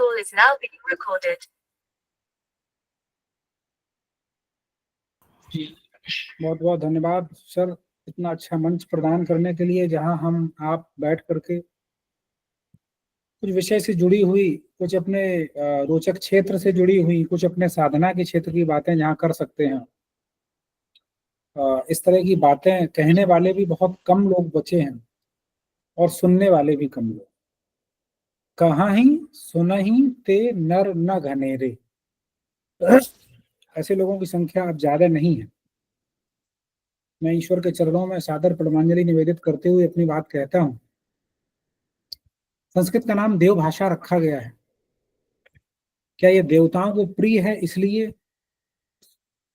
call is now being recorded. जी, बहुत बहुत धन्यवाद सर, इतना अच्छा मंच प्रदान करने के लिए, जहां हम आप बैठ करके कुछ विषय से जुड़ी हुई, कुछ अपने रोचक क्षेत्र से जुड़ी हुई, कुछ अपने साधना के क्षेत्र की बातें जहां कर सकते हैं। इस तरह की बातें कहने वाले भी बहुत कम लोग बचे हैं और सुनने वाले भी कम लोग। कहाहीं सुनहीं ते नर न घनेरे, ऐसे लोगों की संख्या अब ज्यादा नहीं है। मैं ईश्वर के चरणों में सादर प्रणांजलि निवेदित करते हुए अपनी बात कहता हूं। संस्कृत का नाम देव भाषा रखा गया है। क्या यह देवताओं को प्रिय है इसलिए,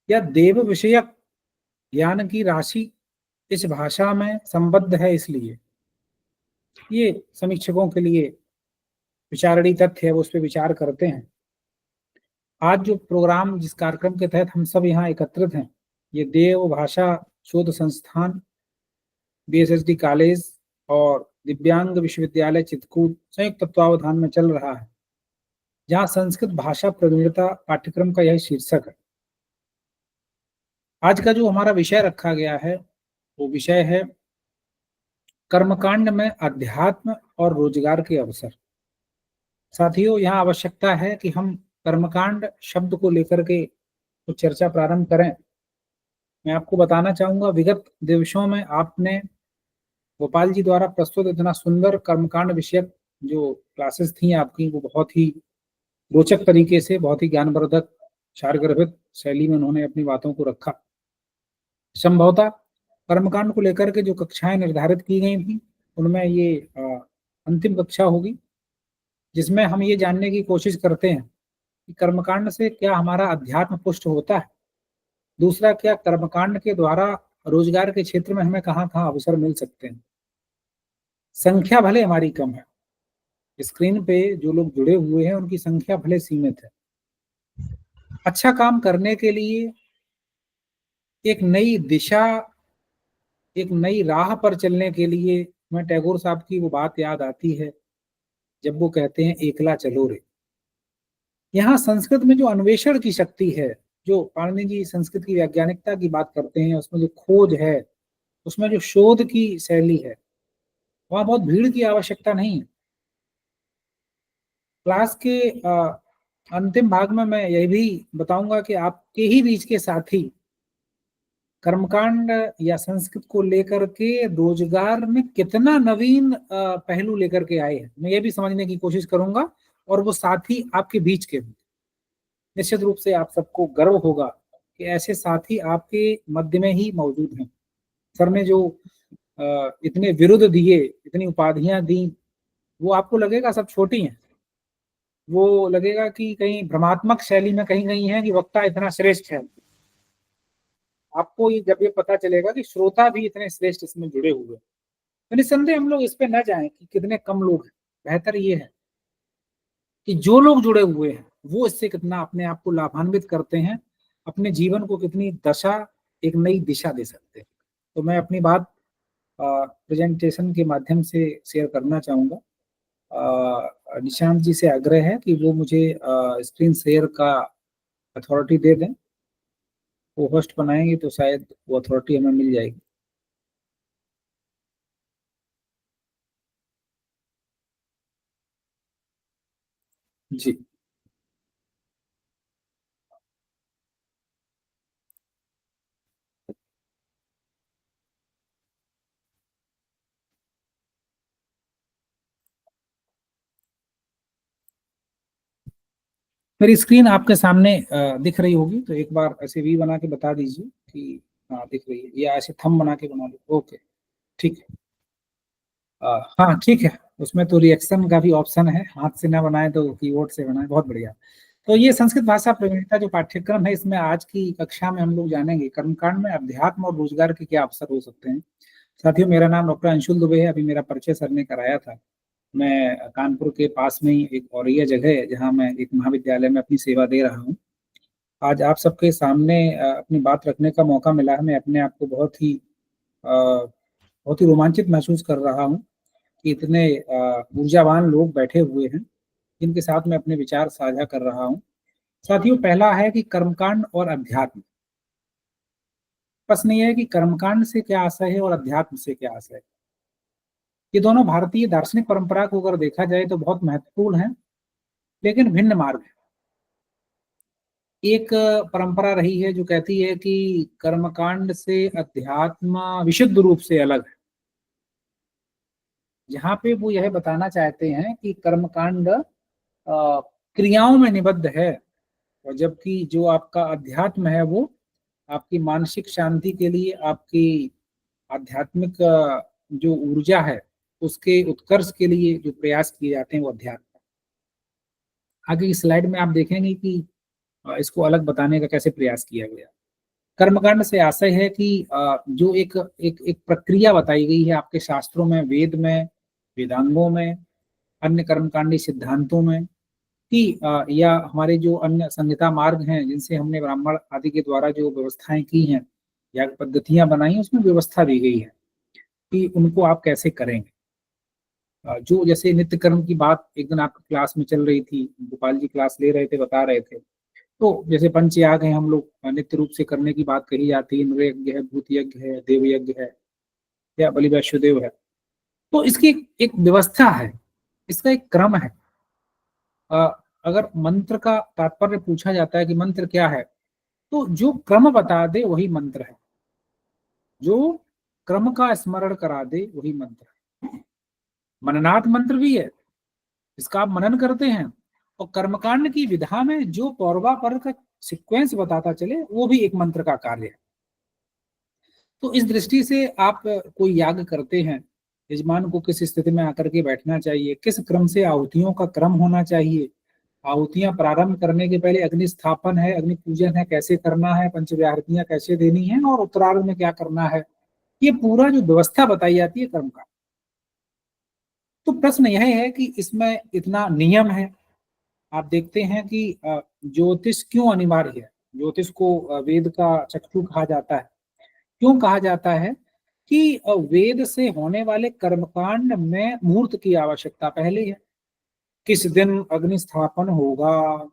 या देव विषयक ज्ञान की राशि इस भाषा में संबद्ध है इसलिए? ये समीक्षकों के लिए विचारणीय तथ्य है, वो उस पर विचार करते हैं। आज जो प्रोग्राम, जिस कार्यक्रम के तहत हम सब यहाँ एकत्रित हैं, ये देव भाषा शोध संस्थान, बीएसएसडी कॉलेज और दिव्यांग विश्वविद्यालय चित्रकूट संयुक्त तत्वावधान में चल रहा है, जहां संस्कृत भाषा प्रवीणता पाठ्यक्रम का यह शीर्षक है। आज का जो हमारा विषय रखा गया है वो विषय है कर्मकांड में अध्यात्म और रोजगार के अवसर। साथियों, यहाँ आवश्यकता है कि हम कर्मकांड शब्द को लेकर के कुछ चर्चा प्रारंभ करें। मैं आपको बताना चाहूंगा, विगत दिवसों में आपने गोपाल जी द्वारा प्रस्तुत इतना सुंदर कर्मकांड विषयक जो क्लासेस थी आपकी, वो बहुत ही रोचक तरीके से, बहुत ही ज्ञानवर्धक, सारगर्भित शैली में उन्होंने अपनी बातों को रखा। संभवतः कर्मकांड को लेकर के जो कक्षाएं निर्धारित की गई थी, उनमें ये अंतिम कक्षा होगी, जिसमें हम ये जानने की कोशिश करते हैं कि कर्मकांड से क्या हमारा अध्यात्म पुष्ट होता है। दूसरा, क्या कर्मकांड के द्वारा रोजगार के क्षेत्र में हमें कहाँ कहाँ अवसर मिल सकते हैं। संख्या भले हमारी कम है, स्क्रीन पे जो लोग जुड़े हुए हैं उनकी संख्या भले सीमित है। अच्छा काम करने के लिए एक नई दिशा, एक नई राह पर चलने के लिए मैं टैगोर साहब की वो बात याद आती है, जब वो कहते हैं एकला चलो रे। यहाँ संस्कृत में जो अन्वेषण की शक्ति है, जो पाणिनि जी संस्कृत की वैज्ञानिकता की बात करते हैं, उसमें जो खोज है, उसमें जो शोध की शैली है, वहां बहुत भीड़ की आवश्यकता नहीं है। क्लास के अंतिम भाग में मैं यह भी बताऊंगा कि आपके ही बीच के साथी कर्मकांड या संस्कृत को लेकर के रोजगार में कितना नवीन पहलू लेकर के आए हैं, मैं ये भी समझने की कोशिश करूंगा। और वो साथी आपके बीच के भी, निश्चित रूप से आप सबको गर्व होगा कि ऐसे साथी आपके मध्य में ही मौजूद हैं। सर ने जो इतने विरुद्ध दिए, इतनी उपाधियां दी, वो आपको लगेगा सब छोटी हैं, वो लगेगा कि कहीं भ्रमात्मक शैली में कहीं कहीं है कि वक्ता इतना श्रेष्ठ है। आपको ये जब ये पता चलेगा कि श्रोता भी इतने श्रेष्ठ इसमें जुड़े हुए हैं, तो निस्संदेह हम लोग इस पे न जाएं कि कितने कम लोग हैं। बेहतर ये है कि जो लोग जुड़े हुए हैं वो इससे कितना अपने आप को लाभान्वित करते हैं, अपने जीवन को कितनी दशा, एक नई दिशा दे सकते हैं। तो मैं अपनी बात प्रेजेंटेशन के माध्यम से शेयर करना चाहूँगा। निशांत जी से आग्रह है कि वो मुझे स्क्रीन शेयर का अथॉरिटी दे दें। वो होस्ट बनाएंगे तो शायद वो अथॉरिटी हमें मिल जाएगी। जी, मेरी स्क्रीन आपके सामने दिख रही होगी, तो एक बार ऐसे वी बना के बता दीजिए कि हाँ दिख रही है, या ऐसे थंब बना के बना दो। ओके, ठीक है। हाँ ठीक है, उसमें तो रिएक्शन का भी ऑप्शन है, हाथ से ना बनाए तो कीबोर्ड से बनाए, बहुत बढ़िया। तो ये संस्कृत भाषा प्रवीणता जो पाठ्यक्रम है, इसमें आज की कक्षा में हम लोग जानेंगे कर्मकांड में अध्यात्म और रोजगार के क्या अवसर हो सकते हैं। साथियों, मेरा नाम डॉक्टर अंशुल दुबे है। अभी मेरा परिचय सर ने कराया था। मैं कानपुर के पास में ही एक और जगह है जहाँ मैं एक महाविद्यालय में अपनी सेवा दे रहा हूँ। आज आप सबके सामने अपनी बात रखने का मौका मिला है। मैं अपने आप को बहुत ही रोमांचित महसूस कर रहा हूँ कि इतने ऊर्जावान लोग बैठे हुए हैं जिनके साथ मैं अपने विचार साझा कर रहा हूँ। साथियों, पहला है कि कर्मकांड और अध्यात्म। प्रश्न ये है कि कर्मकांड से क्या आशय है और अध्यात्म से क्या आशय है। ये दोनों भारतीय दार्शनिक परंपरा को अगर देखा जाए तो बहुत महत्वपूर्ण है, लेकिन भिन्न मार्ग है। एक परंपरा रही है जो कहती है कि कर्मकांड से अध्यात्म विशुद्ध रूप से अलग है। जहाँ पे वो यह बताना चाहते हैं कि कर्मकांड क्रियाओं में निबद्ध है, और जबकि जो आपका अध्यात्म है वो आपकी मानसिक शांति के लिए, आपकी आध्यात्मिक जो ऊर्जा है उसके उत्कर्ष के लिए जो प्रयास किए जाते हैं वो अध्यात्म। आगे की स्लाइड में आप देखेंगे कि इसको अलग बताने का कैसे प्रयास किया गया। कर्मकांड से आशय है कि जो एक एक एक प्रक्रिया बताई गई है आपके शास्त्रों में, वेद में, वेदांगों में, अन्य कर्मकांडी सिद्धांतों में, कि या हमारे जो अन्य संहिता मार्ग हैं जिनसे हमने ब्राह्मण आदि के द्वारा जो व्यवस्थाएं की हैं या पद्धतियां बनाई हैं, उसमें व्यवस्था दी गई है कि उनको आप कैसे करेंगे। जो जैसे नित्य कर्म की बात एक दिन आपकी क्लास में चल रही थी, गोपाल जी क्लास ले रहे थे, बता रहे थे, तो जैसे पंच याग है हम लोग नित्य रूप से करने की बात कही जाती है। इंद्र यज्ञ है, भूत यज्ञ है, देव यज्ञ है या बलि वैश्वदेव है। तो इसकी एक व्यवस्था है, इसका एक क्रम है। अगर मंत्र का तात्पर्य पूछा जाता है कि मंत्र क्या है, तो जो क्रम बता दे वही मंत्र है, जो क्रम का स्मरण करा दे वही मंत्र है। मननाथ मंत्र भी है, इसका आप मनन करते हैं, और कर्मकांड की विधा में जो पौर्वापर का सीक्वेंस बताता चले वो भी एक मंत्र का कार्य है। तो इस दृष्टि से आप कोई याग करते हैं, यजमान को किस स्थिति में आकर के बैठना चाहिए, किस क्रम से आहुतियों का क्रम होना चाहिए, आहुतियां प्रारंभ करने के पहले अग्नि स्थापन है, अग्नि पूजन है, कैसे करना है, पंचव्याहृतियां कैसे देनी है, और उत्तरार्ध में क्या करना है, ये पूरा जो व्यवस्था बताई जाती है कर्म का। तो प्रश्न यह है कि इसमें इतना नियम है। आप देखते हैं कि ज्योतिष क्यों अनिवार्य है। ज्योतिष को वेद का चक्षु कहा जाता है। क्यों कहा जाता है कि वेद से होने वाले कर्मकांड में मुहूर्त की आवश्यकता पहले है। किस दिन अग्नि स्थापन होगा,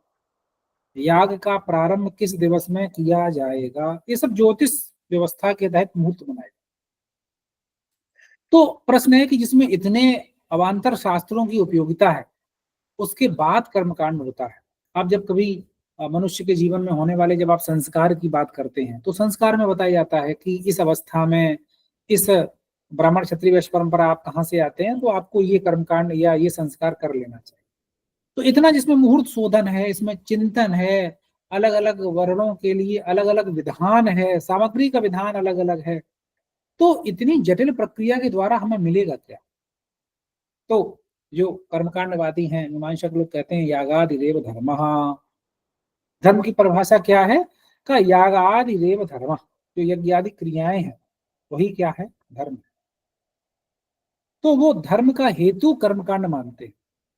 याग का प्रारंभ किस दिवस में किया जाएगा, ये सब ज्योतिष व्यवस्था के तहत मुहूर्त बनाए। तो प्रश्न है कि जिसमें इतने अवान्तर शास्त्रों की उपयोगिता है, उसके बाद कर्मकांड होता है। आप जब कभी मनुष्य के जीवन में होने वाले जब आप संस्कार की बात करते हैं, तो संस्कार में बताया जाता है कि इस अवस्था में, इस ब्राह्मण क्षत्रिय वैश्य परंपरा आप कहाँ से आते हैं, तो आपको ये कर्मकांड या ये संस्कार कर लेना चाहिए। तो इतना जिसमें मुहूर्त शोधन है, इसमें चिंतन है, अलग अलग वर्णों के लिए अलग अलग विधान है, सामग्री का विधान अलग अलग है। तो इतनी जटिल प्रक्रिया के द्वारा हमें मिलेगा क्या। तो जो कर्मकांडवादी हैं, मीमांसक लोग कहते हैं यागादिदेव धर्म। धर्म की परिभाषा क्या है, का यागादिदेव धर्म, जो यज्ञ आदि क्रियाएं हैं वही क्या है, धर्म। तो वो धर्म का हेतु कर्मकांड मानते हैं।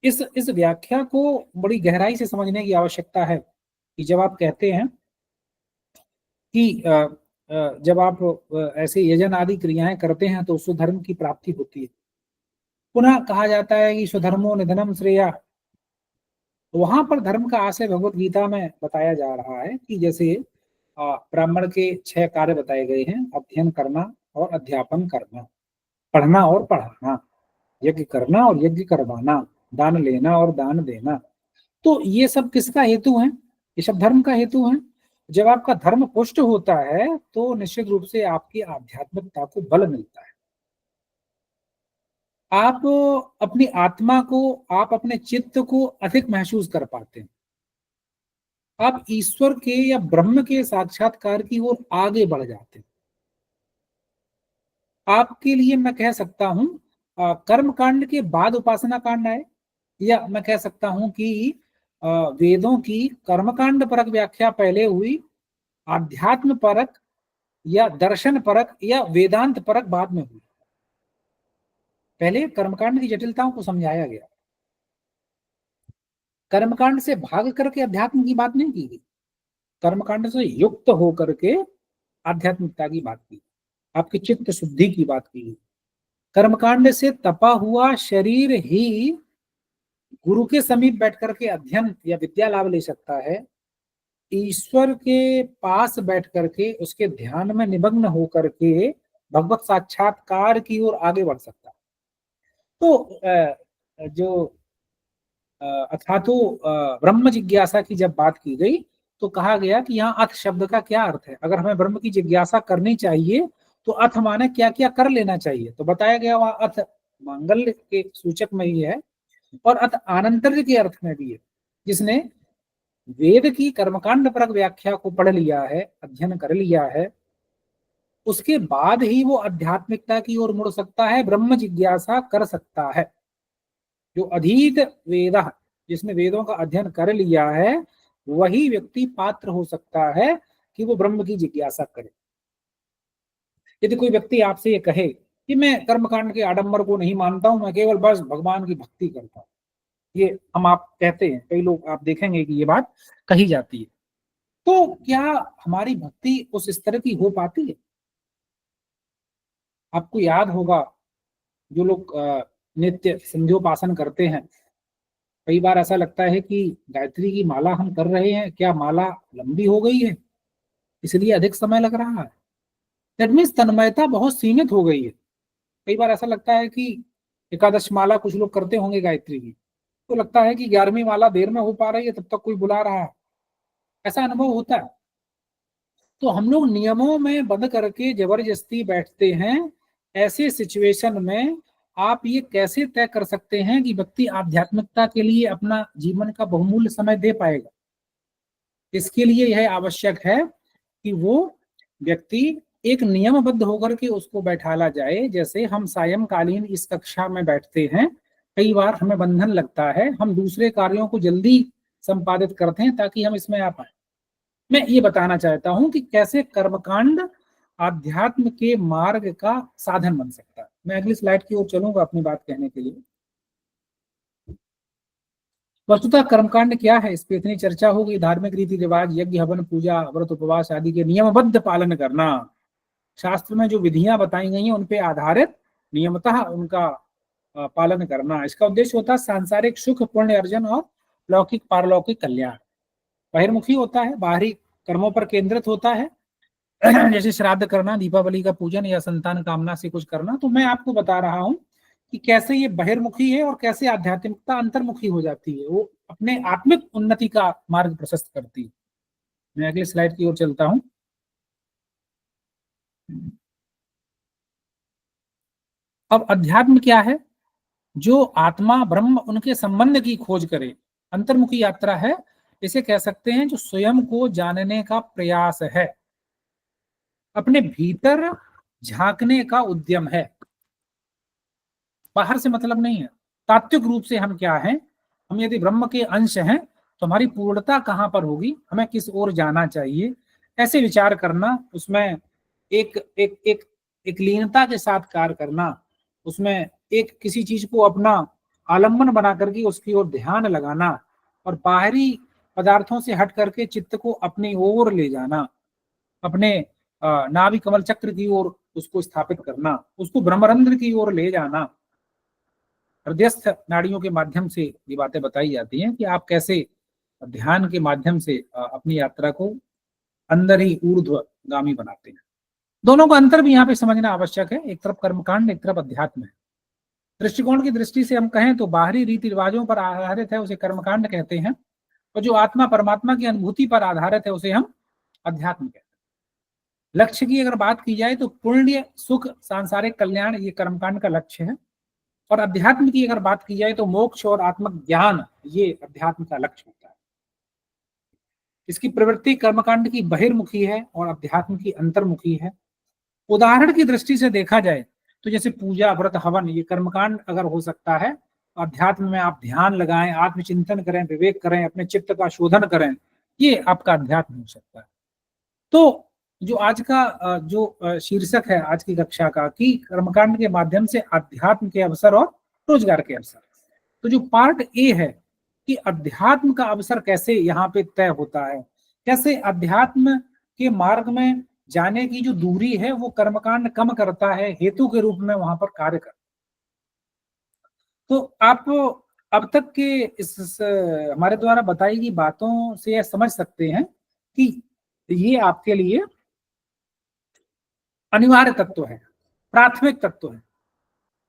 इस व्याख्या को बड़ी गहराई से समझने की आवश्यकता है कि जब आप कहते हैं कि जब आप ऐसे यजन आदि क्रियाएं करते हैं तो उससे धर्म की प्राप्ति होती है। पुनः कहा जाता है कि स्वधर्मो निधनम श्रेया। वहां पर धर्म का आशय भगवत गीता में बताया जा रहा है कि जैसे ब्राह्मण के 6 कार्य बताए गए हैं, अध्ययन करना और अध्यापन करना, पढ़ना और पढ़ाना, यज्ञ करना और यज्ञ करवाना, दान लेना और दान देना। तो ये सब किसका हेतु है, ये सब धर्म का हेतु है। जब आपका धर्म पुष्ट होता है तो निश्चित रूप से आपकी आध्यात्मिकता को बल मिलता है। आप अपनी आत्मा को, आप अपने चित्त को अधिक महसूस कर पाते हैं। आप ईश्वर के या ब्रह्म के साक्षात्कार की ओर आगे बढ़ जाते हैं। आपके लिए मैं कह सकता हूं कर्म कांड के बाद उपासना कांड आए, या मैं कह सकता हूं कि वेदों की कर्मकांड परक व्याख्या पहले हुई, आध्यात्म परक या दर्शन परक या वेदांत परक बाद में हुई। पहले कर्मकांड की जटिलताओं को समझाया गया। कर्मकांड से भाग करके अध्यात्म की बात नहीं की गई, कर्मकांड से युक्त होकर के आध्यात्मिकता की बात की, आपकी चित्त शुद्धि की बात की गई। कर्मकांड से तपा हुआ शरीर ही गुरु के समीप बैठ करके अध्ययन या विद्या लाभ ले सकता है, ईश्वर के पास बैठ करके उसके ध्यान में निमग्न होकर के भगवत साक्षात्कार की ओर आगे बढ़ सकता है। तो जो अथातो ब्रह्म जिज्ञासा की जब बात की गई तो कहा गया कि यहाँ अथ शब्द का क्या अर्थ है। अगर हमें ब्रह्म की जिज्ञासा करनी चाहिए तो अथ माने क्या क्या कर लेना चाहिए, तो बताया गया वहां अथ मांगल्य के सूचक में ही है और अथ आनंतर्य के अर्थ में भी है। जिसने वेद की कर्मकांड परक व्याख्या को पढ़ लिया है, अध्ययन कर लिया है, उसके बाद ही वो आध्यात्मिकता की ओर मुड़ सकता है, ब्रह्म जिज्ञासा कर सकता है। जो अधीत वेद, जिसने वेदों का अध्ययन कर लिया है, वही व्यक्ति पात्र हो सकता है कि वो ब्रह्म की जिज्ञासा करे। यदि कोई व्यक्ति आपसे ये कहे कि मैं कर्मकांड के आडंबर को नहीं मानता हूं, मैं केवल बस भगवान की भक्ति करता हूं, ये हम आप कहते हैं, कई लोग आप देखेंगे कि ये बात कही जाती है, तो क्या हमारी भक्ति उस स्तर की हो पाती है? आपको याद होगा जो लोग नित्य संध्योपासन करते हैं, कई बार ऐसा लगता है कि गायत्री की माला हम कर रहे हैं, क्या माला लंबी हो गई है इसलिए अधिक समय लग रहा है। दैट मीन्स तन्मयता बहुत सीमित हो गई है। कई बार ऐसा लगता है कि एकादश माला कुछ लोग करते होंगे गायत्री की, तो लगता है कि 11वीं माला देर में हो पा रही है, तब तक कोई बुला रहा है, ऐसा अनुभव होता है। तो हम लोग नियमों में बंद करके जबरदस्ती बैठते हैं। ऐसे सिचुएशन में आप ये कैसे तय कर सकते हैं कि व्यक्ति आध्यात्मिकता के लिए अपना जीवन का बहुमूल्य समय दे पाएगा? इसके लिए यह आवश्यक है कि वो व्यक्ति एक नियमबद्ध होकर के उसको बैठाला जाए। जैसे हम सायंकालीन इस कक्षा में बैठते हैं, कई बार हमें बंधन लगता है, हम दूसरे कार्यों को जल्दी संपादित करते हैं ताकि हम इसमें आ पाए। मैं ये बताना चाहता हूं कि कैसे कर्मकांड आध्यात्म के मार्ग का साधन बन सकता है। मैं अगली स्लाइड की ओर चलूंगा अपनी बात कहने के लिए। वस्तुतः कर्मकांड क्या है, इस पे इतनी चर्चा होगी। धार्मिक रीति रिवाज, यज्ञ, हवन, पूजा, व्रत, उपवास आदि के नियमबद्ध पालन करना। शास्त्र में जो विधियां बताई गई हैं उन पे आधारित नियमतः उनका पालन करना। इसका उद्देश्य होता है सांसारिक सुख, पुण्य अर्जन और लौकिक पारलौकिक कल्याण। बहिर्मुखी होता है, बाहरी कर्मों पर केंद्रित होता है, जैसे श्राद्ध करना, दीपावली का पूजन या संतान कामना से कुछ करना। तो मैं आपको बता रहा हूं कि कैसे ये बहिर्मुखी है और कैसे आध्यात्मिकता अंतर्मुखी हो जाती है, वो अपने आत्मिक उन्नति का मार्ग प्रशस्त करती है। मैं अगले स्लाइड की ओर चलता हूं। अब अध्यात्म क्या है? जो आत्मा ब्रह्म उनके संबंध की खोज करे, अंतर्मुखी यात्रा है। इसे कह सकते हैं जो स्वयं को जानने का प्रयास है, अपने भीतर झांकने का उद्यम है। बाहर से मतलब नहीं है। तात्विक रूप से हम क्या हैं? हम यदि ब्रह्म के अंश हैं तो हमारी पूर्णता कहां पर होगी, हमें किस ओर जाना चाहिए, ऐसे विचार करना, उसमें एक एक एक एक लीनता के साथ कार्य करना, उसमें एक किसी चीज को अपना आलम्बन बना करके उसकी ओर ध्यान लगाना और बाहरी पदार्थों से हट करके चित्त को अपनी ओर ले जाना, अपने नाभि कमल चक्र की ओर उसको स्थापित करना, उसको ब्रह्मरंध्र की ओर ले जाना। हृदयस्थ नाड़ियों के माध्यम से ये बातें बताई जाती हैं कि आप कैसे ध्यान के माध्यम से अपनी यात्रा को अंदर ही ऊर्ध्वगामी बनाते हैं। दोनों का अंतर भी यहाँ पे समझना आवश्यक है। एक तरफ कर्मकांड, एक तरफ अध्यात्म है। दृष्टिकोण की दृष्टि से हम कहें तो बाहरी रीति रिवाजों पर आधारित है, उसे कर्मकांड कहते हैं, और जो आत्मा परमात्मा की अनुभूति पर आधारित है उसे हम अध्यात्म कहते हैं। लक्ष्य की अगर बात की जाए तो पुण्य, सुख, सांसारिक कल्याण ये कर्मकांड का लक्ष्य है, और अध्यात्म की अगर बात की जाए तो मोक्ष और आत्मक ज्ञान ये अध्यात्म का लक्ष्य होता है। इसकी प्रवृत्ति कर्मकांड की बहिर्मुखी है और अध्यात्म की अंतर्मुखी है। उदाहरण की दृष्टि से देखा जाए तो जैसे पूजा, व्रत, हवन ये कर्मकांड अगर हो सकता है, अध्यात्म में आप ध्यान लगाएं, आत्मचिंतन करें, विवेक करें, अपने चित्त का शोधन करें, ये आपका अध्यात्म हो सकता है। तो जो आज का जो शीर्षक है आज की कक्षा का कि कर्मकांड के माध्यम से अध्यात्म के अवसर और रोजगार के अवसर, तो जो पार्ट ए है कि अध्यात्म का अवसर कैसे यहाँ पे तय होता है, कैसे अध्यात्म के मार्ग में जाने की जो दूरी है वो कर्मकांड कम करता है, हेतु के रूप में वहां पर कार्य करता है। तो आप अब तक के इस हमारे द्वारा बताई गई बातों से यह समझ सकते हैं कि ये आपके लिए अनिवार्य तत्व है, प्राथमिक तत्व है।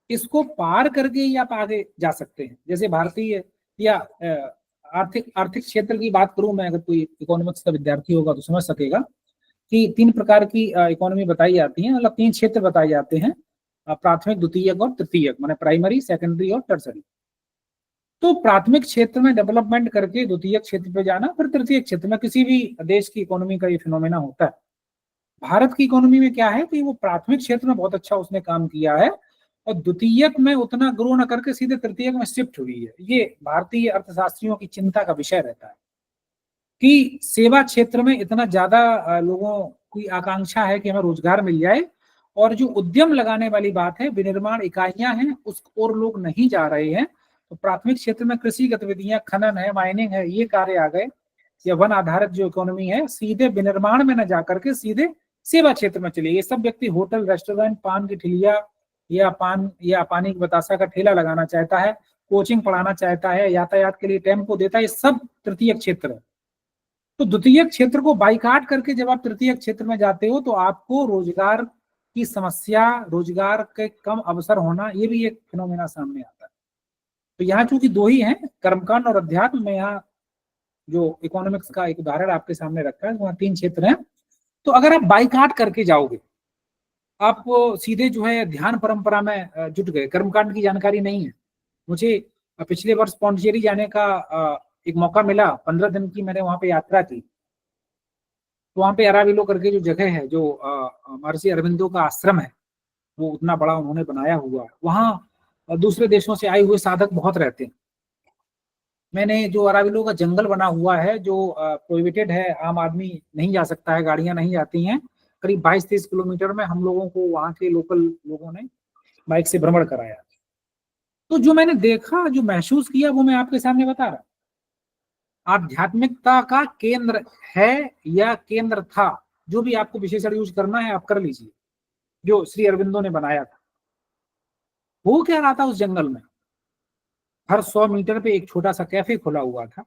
इसको पार करके ही आप आगे जा सकते हैं। जैसे भारतीय या आर्थिक आर्थिक क्षेत्र की बात करूं मैं, अगर कोई इकोनॉमिक्स का विद्यार्थी होगा तो समझ सकेगा कि 3 प्रकार की इकोनॉमी बताई जाती है, मतलब 3 क्षेत्र बताए जाते हैं, प्राथमिक, द्वितीयक और तृतीयक, माने प्राइमरी, सेकेंडरी और टर्सरी। तो प्राथमिक क्षेत्र में डेवलपमेंट करके द्वितीयक क्षेत्र पे जाना, फिर तृतीयक क्षेत्र में, किसी भी देश की इकोनॉमी का ये फिनोमेना होता है। भारत की इकोनॉमी में क्या है कि वो प्राथमिक क्षेत्र में बहुत अच्छा उसने काम किया है और द्वितीयक में उतना ग्रो न करके सीधे तृतीयक में शिफ्ट हुई है। ये भारतीय अर्थशास्त्रियों की चिंता का विषय रहता है कि सेवा क्षेत्र में इतना ज्यादा लोगों की आकांक्षा है कि हमें रोजगार मिल जाए, और जो उद्यम लगाने वाली बात है, विनिर्माण इकाइयां हैं, उस और लोग नहीं जा रहे हैं। तो प्राथमिक क्षेत्र में कृषि गतिविधियां, खनन है, माइनिंग है, ये कार्य आ गए, या वन आधारित जो इकोनॉमी है, सीधे विनिर्माण में न जाकर के सीधे सेवा क्षेत्र में चले। ये सब व्यक्ति होटल, रेस्टोरेंट, पान की ठिलिया या पानी की बतासा का ठेला लगाना चाहता है, कोचिंग पढ़ाना चाहता है, यातायात के लिए टेम्पो देता है, ये सब तृतीय क्षेत्र है। तो द्वितीय क्षेत्र को बाइकाट करके जब आप तृतीय क्षेत्र में जाते हो तो आपको रोजगार की समस्या, रोजगार के कम अवसर होना, ये भी एक फिनोमेना सामने आता है। तो यहाँ चूंकि 2 ही हैं, कर्मकांड और अध्यात्म में, यहाँ जो इकोनॉमिक्स का एक उदाहरण आपके सामने रखा है, वहाँ 3 क्षेत्र हैं। तो अगर आप बाइकाट करके जाओगे, आप सीधे जो है ध्यान परंपरा में जुट गए, कर्मकांड की जानकारी नहीं है। मुझे पिछले वर्ष पौंडीचेरी जाने का एक मौका मिला, 15 दिन की मैंने वहां पे यात्रा की। तो वहां पे अराविलो करके जो जगह है, जो महर्षि अरविंदो का आश्रम है, वो उतना बड़ा उन्होंने बनाया हुआ है। वहाँ दूसरे देशों से आए हुए साधक बहुत रहते हैं। मैंने जो अराविलो का जंगल बना हुआ है, जो प्रोहिबिटेड है, आम आदमी नहीं जा सकता है, गाड़ियां नहीं जाती हैं, करीब 22-23 किलोमीटर में हम लोगों को वहाँ के लोकल लोगों ने बाइक से भ्रमण कराया। तो जो मैंने देखा, जो महसूस किया, वो मैं आपके सामने बता रहा। आध्यात्मिकता का केंद्र है या केंद्र था, जो भी आपको विशेषण यूज करना है आप कर लीजिए, जो श्री अरविंदो ने बनाया था। वो क्या रहा था उस जंगल में, हर 100 मीटर पे एक छोटा सा कैफे खुला हुआ था।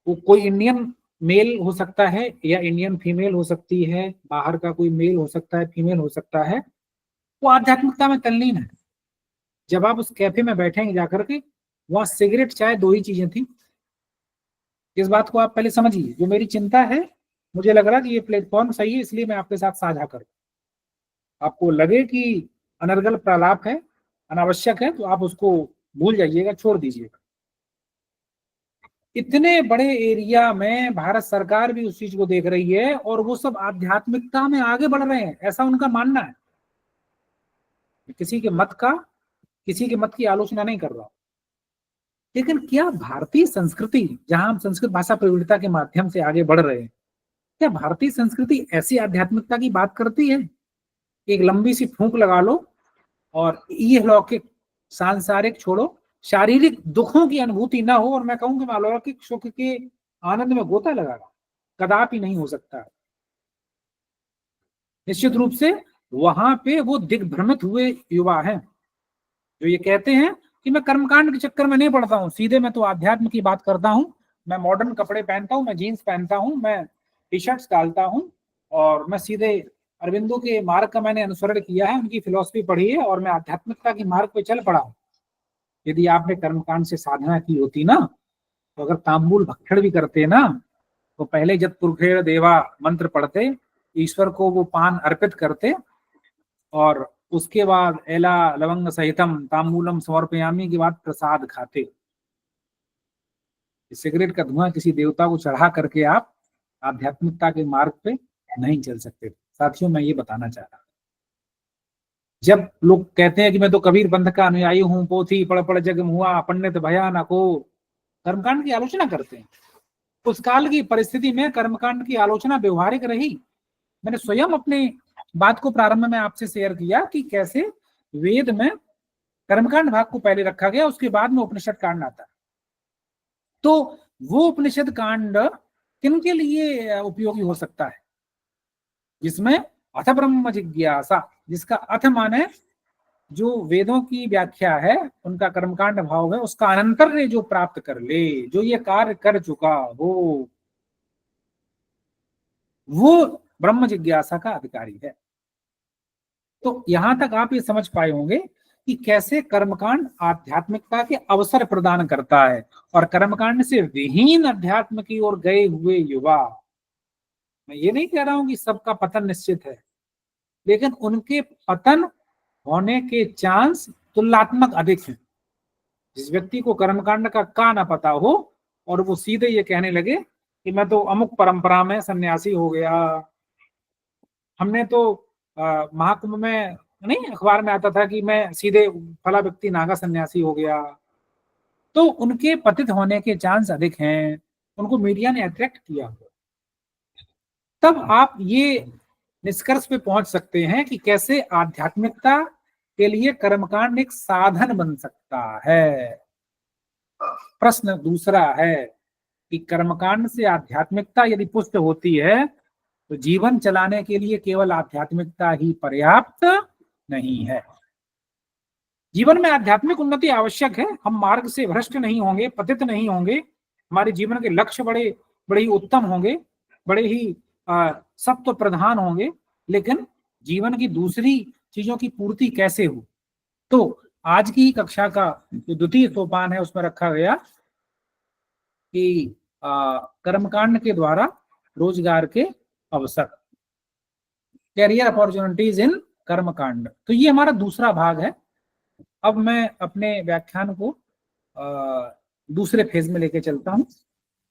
वो कोई इंडियन मेल हो सकता है या इंडियन फीमेल हो सकती है, बाहर का कोई मेल हो सकता है, फीमेल हो सकता है, वो आध्यात्मिकता में तल्लीन है। जब आप उस कैफे में बैठेंगे जाकर के, वहां सिगरेट चाय 2 ही चीजें थी। इस बात को आप पहले समझिए। जो मेरी चिंता है, मुझे लग रहा कि ये प्लेटफॉर्म सही है, इसलिए मैं आपके साथ साझा करूं। आपको लगे कि अनर्गल प्रलाप है, अनावश्यक है, तो आप उसको भूल जाइएगा, छोड़ दीजिएगा। इतने बड़े एरिया में भारत सरकार भी उस चीज को देख रही है और वो सब आध्यात्मिकता में आगे बढ़ रहे हैं, ऐसा उनका मानना है। किसी के मत की आलोचना नहीं कर रहा, लेकिन क्या भारतीय संस्कृति, जहां हम संस्कृत भाषा प्रविणता के माध्यम से आगे बढ़ रहे हैं, क्या भारतीय संस्कृति ऐसी आध्यात्मिकता की बात करती है? एक लंबी सी फूंक लगा लो और ये लौकिक सांसारिक छोड़ो, शारीरिक दुखों की अनुभूति ना हो, और मैं कहूँ कि अलौकिक सुख के आनंद में गोता लगाना कदापि नहीं हो सकता। निश्चित रूप से वहां पे वो दिग्भ्रमित हुए युवा हैं, जो ये कहते हैं कि मैं कर्मकांड के चक्कर में नहीं पड़ता हूँ, सीधे मैं तो आध्यात्म की बात करता हूँ, मैं मॉडर्न कपड़े पहनता हूँ, मैं जीन्स पहनता हूँ, मैं टी शर्ट्स डालता हूँ, और मैं सीधे अरविंदो के मार्ग का मैंने अनुसरण किया है, उनकी फिलॉसफी पढ़ी है, और मैं आध्यात्मिकता के मार्ग पे चल पड़ा हूँ। यदि आपने कर्मकांड से साधना की होती ना, तो अगर तांबूल भक्षण भी करते ना, तो पहले जब पुरुषेर देवा मंत्र पढ़ते, ईश्वर को वो पान अर्पित करते, और उसके बाद एला लवंग सहितम तांबूलम समर्पयामी के बाद प्रसाद खाते। सिगरेट का धुआं किसी देवता को चढ़ा करके आप आध्यात्मिकता के मार्ग पे नहीं चल सकते। साथियों, मैं ये बताना चाह रहा, जब लोग कहते हैं कि मैं तो कबीर पंथ का अनुयायी हूं, पोथी पढ़ पढ़ जग हुआ, पंडित भया न को, कर्मकांड की आलोचना करते हैं। उस काल की परिस्थिति में कर्मकांड की आलोचना व्यवहारिक रही। मैंने स्वयं अपने बात को प्रारंभ में आपसे शेयर किया कि कैसे वेद में कर्मकांड भाग को पहले रखा गया, उसके बाद में उपनिषद कांड आता है। तो वो उपनिषद कांड किनके लिए उपयोगी हो सकता है? जिसमें अथ ब्रह्म जिज्ञासा, जिसका अथ माने जो वेदों की व्याख्या है उनका कर्मकांड भाव है, उसका अनंतर जो प्राप्त कर ले, जो ये कार्य कर चुका हो, वो ब्रह्म जिज्ञासा का अधिकारी है। तो यहां तक आप ये समझ पाए होंगे कि कैसे कर्मकांड आध्यात्मिकता के अवसर प्रदान करता है, और कर्मकांड से विहीन अध्यात्म की ओर गए हुए युवा, मैं ये नहीं कह रहा हूं कि सबका पतन निश्चित है, लेकिन उनके पतन होने के चांस तुलनात्मक अधिक हैं। जिस व्यक्ति को कर्मकांड का ना पता हो और वो सीधे ये कहने लगे कि मैं तो अमुक परंपरा में सन्यासी हो गया, हमने तो महाकुंभ में नहीं, अखबार में आता था कि मैं सीधे फला व्यक्ति नागा सन्यासी हो गया, तो उनके पतित होने के चांस अधिक हैं, उनको मीडिया ने अट्रैक्ट किया हुआ। तब आप ये निष्कर्ष पे पहुंच सकते हैं कि कैसे आध्यात्मिकता के लिए कर्मकांड एक साधन बन सकता है। प्रश्न दूसरा है कि कर्मकांड से आध्यात्मिकता यदि पुष्ट होती है तो जीवन चलाने के लिए केवल आध्यात्मिकता ही पर्याप्त नहीं है। जीवन में आध्यात्मिक उन्नति आवश्यक है। हम मार्ग से भ्रष्ट नहीं होंगे, पतित नहीं होंगे, हमारे जीवन के लक्ष्य बड़े बड़े ही उत्तम होंगे, बड़े ही सत्व प्रधान होंगे, लेकिन जीवन की दूसरी चीजों की पूर्ति कैसे हो। तो आज की कक्षा का जो द्वितीय सोपान है उसमें रखा गया कि कर्मकांड के द्वारा रोजगार के अवसर, कैरियर अपॉर्चुनिटीज इन कर्मकांड। तो ये हमारा दूसरा भाग है। अब मैं अपने व्याख्यान को दूसरे फेज में लेके चलता हूं,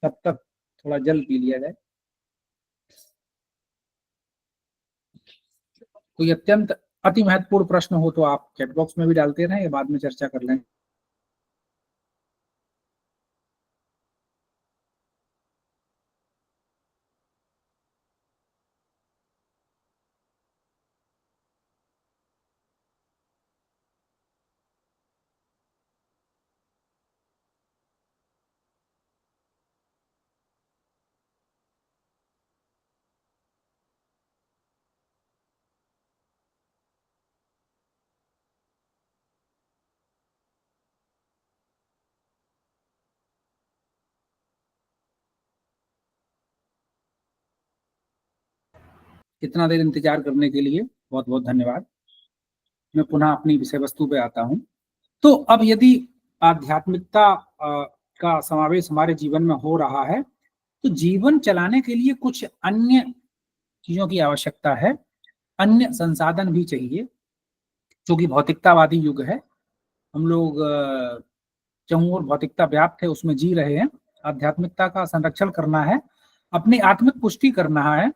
तब तक थोड़ा जल पी लिया जाए। कोई अत्यंत अति महत्वपूर्ण प्रश्न हो तो आप चैट बॉक्स में भी डालते रहें, या बाद में चर्चा कर लें। इतना देर इंतजार करने के लिए बहुत बहुत धन्यवाद। मैं पुनः अपनी विषय वस्तु पे आता हूं। तो अब यदि आध्यात्मिकता का समावेश हमारे जीवन में हो रहा है तो जीवन चलाने के लिए कुछ अन्य चीजों की आवश्यकता है, अन्य संसाधन भी चाहिए। क्योंकि भौतिकतावादी युग है, हम लोग चहुं ओर भौतिकता व्याप्त है, उसमें जी रहे हैं। आध्यात्मिकता का संरक्षण करना है, अपनी आत्मिक पुष्टि करना है।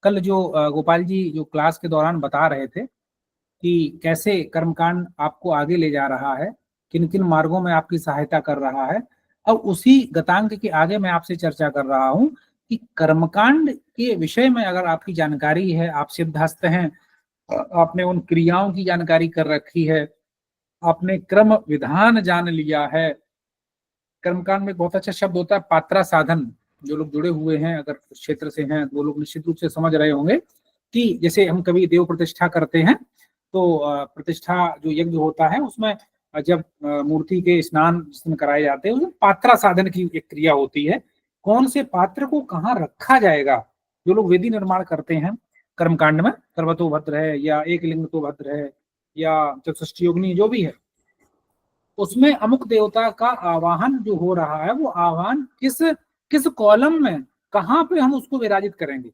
कल जो गोपाल जी जो क्लास के दौरान बता रहे थे कि कैसे कर्मकांड आपको आगे ले जा रहा है, किन किन मार्गों में आपकी सहायता कर रहा है, अब उसी गतांक के आगे मैं आपसे चर्चा कर रहा हूं कि कर्मकांड के विषय में अगर आपकी जानकारी है, आप सिद्धहस्त हैं, आपने उन क्रियाओं की जानकारी कर रखी है, आपने क्रम विधान जान लिया है। कर्मकांड में बहुत अच्छा शब्द होता है पात्रा साधन। जो लोग जुड़े हुए हैं अगर उस क्षेत्र से हैं वो लोग निश्चित रूप से समझ रहे होंगे कि जैसे हम कभी देव प्रतिष्ठा करते हैं तो प्रतिष्ठा जो यज्ञ होता है उसमें जब मूर्ति के स्नान जिसमें कराए जाते हैं उसमें पात्रा साधन की एक क्रिया होती है। कौन से पात्र को कहाँ रखा जाएगा, जो लोग वेदी निर्माण करते हैं कर्मकांड में, सर्वतो भद्र है या एक लिंग तो भद्र है या चतुष्टयोगिनी योगिनी जो भी है, उसमें अमुक देवता का आवाहन जो हो रहा है वो आवाहन किस किस कॉलम में कहाँ पे हम उसको विराजित करेंगे।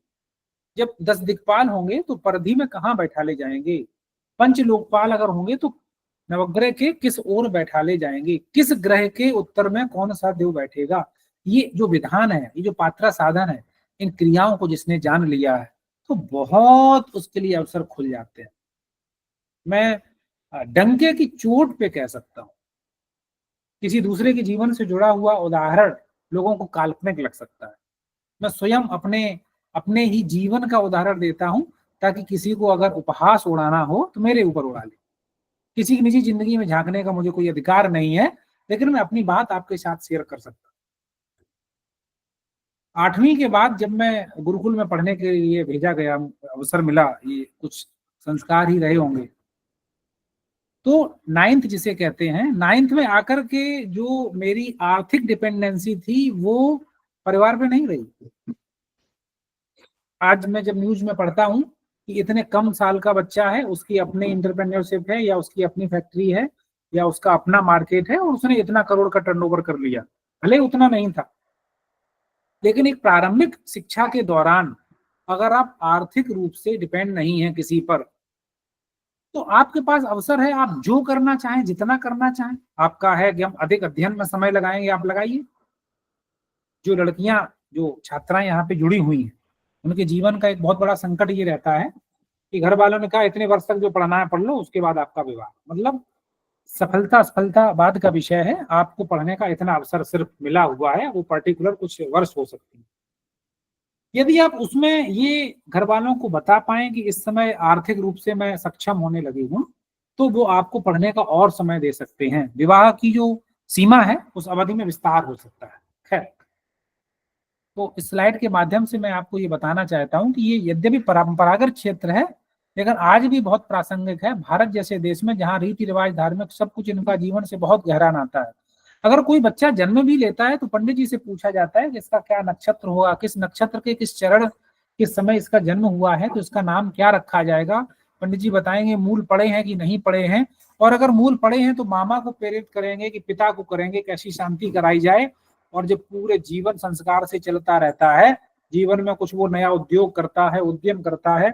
जब 10 दिक्पाल होंगे तो परिधि में कहाँ बैठाले जाएंगे, पंच लोकपाल अगर होंगे तो नवग्रह के किस ओर बैठाले जाएंगे, किस ग्रह के उत्तर में कौन सा देव बैठेगा। ये जो विधान है, ये जो पात्रा साधन है, इन क्रियाओं को जिसने जान लिया है तो बहुत उसके लिए अवसर खुल जाते हैं। मैं डंके की चोट पे कह सकता हूं, किसी दूसरे के जीवन से जुड़ा हुआ उदाहरण लोगों को काल्पनिक लग सकता है, मैं स्वयं अपने अपने ही जीवन का उदाहरण देता हूं ताकि किसी को अगर उपहास उड़ाना हो तो मेरे ऊपर उड़ा ले। किसी की निजी जिंदगी में झांकने का मुझे कोई अधिकार नहीं है, लेकिन मैं अपनी बात आपके साथ शेयर कर सकता हूँ। 8वीं के बाद जब मैं गुरुकुल में पढ़ने के लिए भेजा गया, अवसर मिला, ये कुछ संस्कार ही रहे होंगे, तो नाइन्थ जिसे कहते हैं, नाइन्थ में आकर के जो मेरी आर्थिक डिपेंडेंसी थी वो परिवार पे नहीं रही। आज मैं जब न्यूज में पढ़ता हूँ कि इतने कम साल का बच्चा है, उसकी अपनी इंटरप्रेन्योरशिप है या उसकी अपनी फैक्ट्री है या उसका अपना मार्केट है और उसने इतना करोड़ का टर्नओवर कर लिया, भले उतना नहीं था, लेकिन एक प्रारंभिक शिक्षा के दौरान अगर आप आर्थिक रूप से डिपेंड नहीं है किसी पर, तो आपके पास अवसर है, आप जो करना चाहें, जितना करना चाहें। आपका है कि हम अधिक अध्ययन में समय लगाएंगे, आप लगाइए। जो लड़कियां, जो छात्राएं यहाँ पे जुड़ी हुई हैं, उनके जीवन का एक बहुत बड़ा संकट ये रहता है कि घर वालों ने कहा इतने वर्ष तक जो पढ़ना है पढ़ लो, उसके बाद आपका विवाह। मतलब सफलता असफलता बाद का विषय है, आपको पढ़ने का इतना अवसर सिर्फ मिला हुआ है, वो पर्टिकुलर कुछ वर्ष हो सकते हैं। यदि आप उसमें ये घर वालों को बता पाए कि इस समय आर्थिक रूप से मैं सक्षम होने लगी हूँ, तो वो आपको पढ़ने का और समय दे सकते हैं। विवाह की जो सीमा है उस अवधि में विस्तार हो सकता है। खैर, तो इस स्लाइड के माध्यम से मैं आपको ये बताना चाहता हूँ कि ये यद्यपि परंपरागत क्षेत्र है, लेकिन आज भी बहुत प्रासंगिक है। भारत जैसे देश में जहाँ रीति रिवाज, धार्मिक सब कुछ इनका जीवन से बहुत गहरा नाता है। अगर कोई बच्चा जन्म भी लेता है तो पंडित जी से पूछा जाता है कि इसका क्या नक्षत्र होगा, किस नक्षत्र के किस चरण किस समय इसका जन्म हुआ है, तो इसका नाम क्या रखा जाएगा। पंडित जी बताएंगे मूल पड़े हैं कि नहीं पड़े हैं, और अगर मूल पड़े हैं तो मामा को प्रेरित करेंगे कि पिता को करेंगे कैसी शांति कराई जाए। और जब पूरे जीवन संस्कार से चलता रहता है, जीवन में कुछ वो नया उद्योग करता है, उद्यम करता है,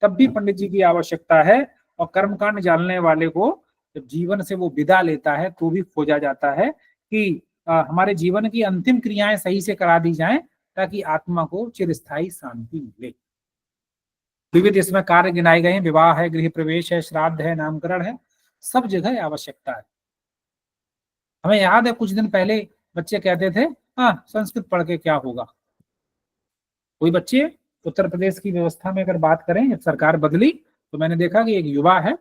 तब भी पंडित जी की आवश्यकता है। और कर्मकांड जानने वाले को जब जीवन से वो विदा लेता है तो भी खोजा जाता है कि हमारे जीवन की अंतिम क्रियाएं सही से करा दी जाएं ताकि आत्मा को चिरस्थायी शांति मिले। विविध इसमें कार्य गिनाए गए हैं, विवाह है, गृह प्रवेश है, श्राद्ध है, नामकरण है, सब जगह आवश्यकता है। हमें याद है कुछ दिन पहले बच्चे कहते थे हाँ संस्कृत पढ़ के क्या होगा। कोई बच्चे उत्तर प्रदेश की व्यवस्था में अगर बात करें, जब सरकार बदली तो मैंने देखा कि एक युवा है,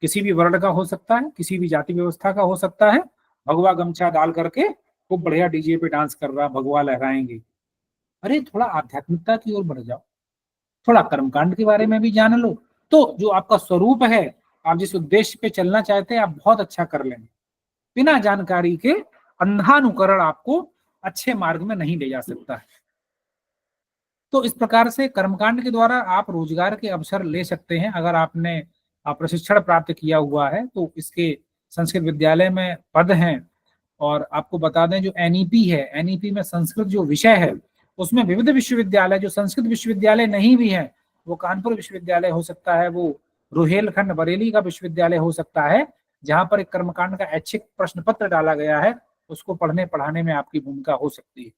किसी भी वर्ण का हो सकता है, किसी भी जाति व्यवस्था का हो सकता है, भगवा गमछा डाल करके खूब बढ़िया डीजे पे डांस कर रहा, भगवा लहराएंगे। अरे थोड़ा आध्यात्मिकता की ओर बढ़ जाओ, थोड़ा कर्मकांड के बारे में भी जान लो, तो जो आपका स्वरूप है, आप जिस उद्देश्य पे चलना चाहते हैं, आप बहुत अच्छा कर लेंगे। बिना जानकारी के अंधानुकरण आपको अच्छे मार्ग में नहीं ले जा सकता है। तो इस प्रकार से कर्मकांड के द्वारा आप रोजगार के अवसर ले सकते हैं। अगर आपने प्रशिक्षण प्राप्त किया हुआ है तो इसके संस्कृत विद्यालय में पद हैं। और आपको बता दें जो एनईपी है, एनईपी में संस्कृत जो विषय है उसमें विविध विश्वविद्यालय, जो संस्कृत विश्वविद्यालय नहीं भी है, वो कानपुर विश्वविद्यालय हो सकता है, वो रुहेलखंड बरेली का विश्वविद्यालय हो सकता है, जहां पर एक कर्मकांड का ऐच्छिक प्रश्न पत्र डाला गया है, उसको पढ़ने पढ़ाने में आपकी भूमिका हो सकती है।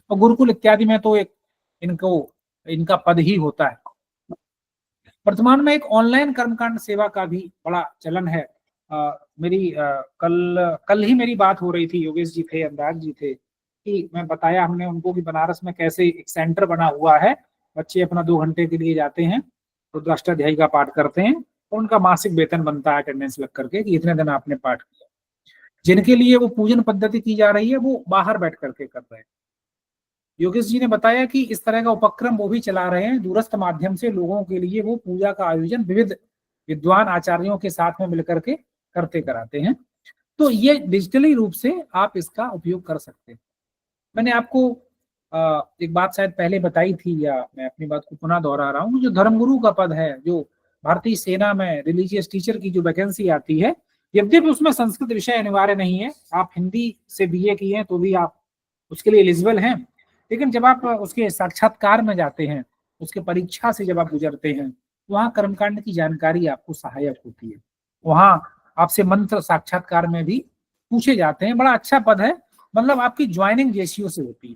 और गुरुकुल इत्यादि में तो एक इनको इनका पद ही होता है। वर्तमान में एक ऑनलाइन कर्मकांड सेवा का भी बड़ा चलन है। मेरी कल कल ही मेरी बात हो रही थी, योगेश जी थे, अनुराग जी थे, कि मैं बताया हमने उनको कि बनारस में कैसे एक सेंटर बना हुआ है, बच्चे अपना 2 घंटे के लिए जाते हैं, रुद्राष्टाध्यायी का पाठ करते हैं और उनका मासिक वेतन बनता है अटेंडेंस लग करके कि इतने दिन आपने पाठ किया। जिनके लिए वो पूजन पद्धति की जा रही है वो बाहर बैठ करके कर रहे हैं। योगेश जी ने बताया कि इस तरह का उपक्रम वो भी चला रहे हैं, दूरस्थ माध्यम से लोगों के लिए वो पूजा का आयोजन विविध विद्वान आचार्यों के साथ में मिलकर के करते कराते हैं। तो ये डिजिटली रूप से आप इसका उपयोग कर सकते हैं। मैंने आपको एक बात शायद पहले बताई थी, या मैं अपनी बात को पुनः दोहरा रहा हूँ, जो धर्मगुरु का पद है, जो भारतीय सेना में रिलीजियस टीचर की जो वैकेंसी आती है, यद्यपि उसमें संस्कृत विषय अनिवार्य नहीं है, आप हिंदी से बीए किए हैं तो भी आप उसके लिए एलिजिबल हैं, लेकिन जब आप उसके साक्षात्कार में जाते हैं, उसके परीक्षा से जब आप गुजरते हैं, वहाँ कर्मकांड की जानकारी आपको सहायक होती है। वहाँ आपसे मंत्र साक्षात्कार में भी पूछे जाते हैं। बड़ा अच्छा पद है, मतलब आपकी ज्वाइनिंग रेशियो से होती है,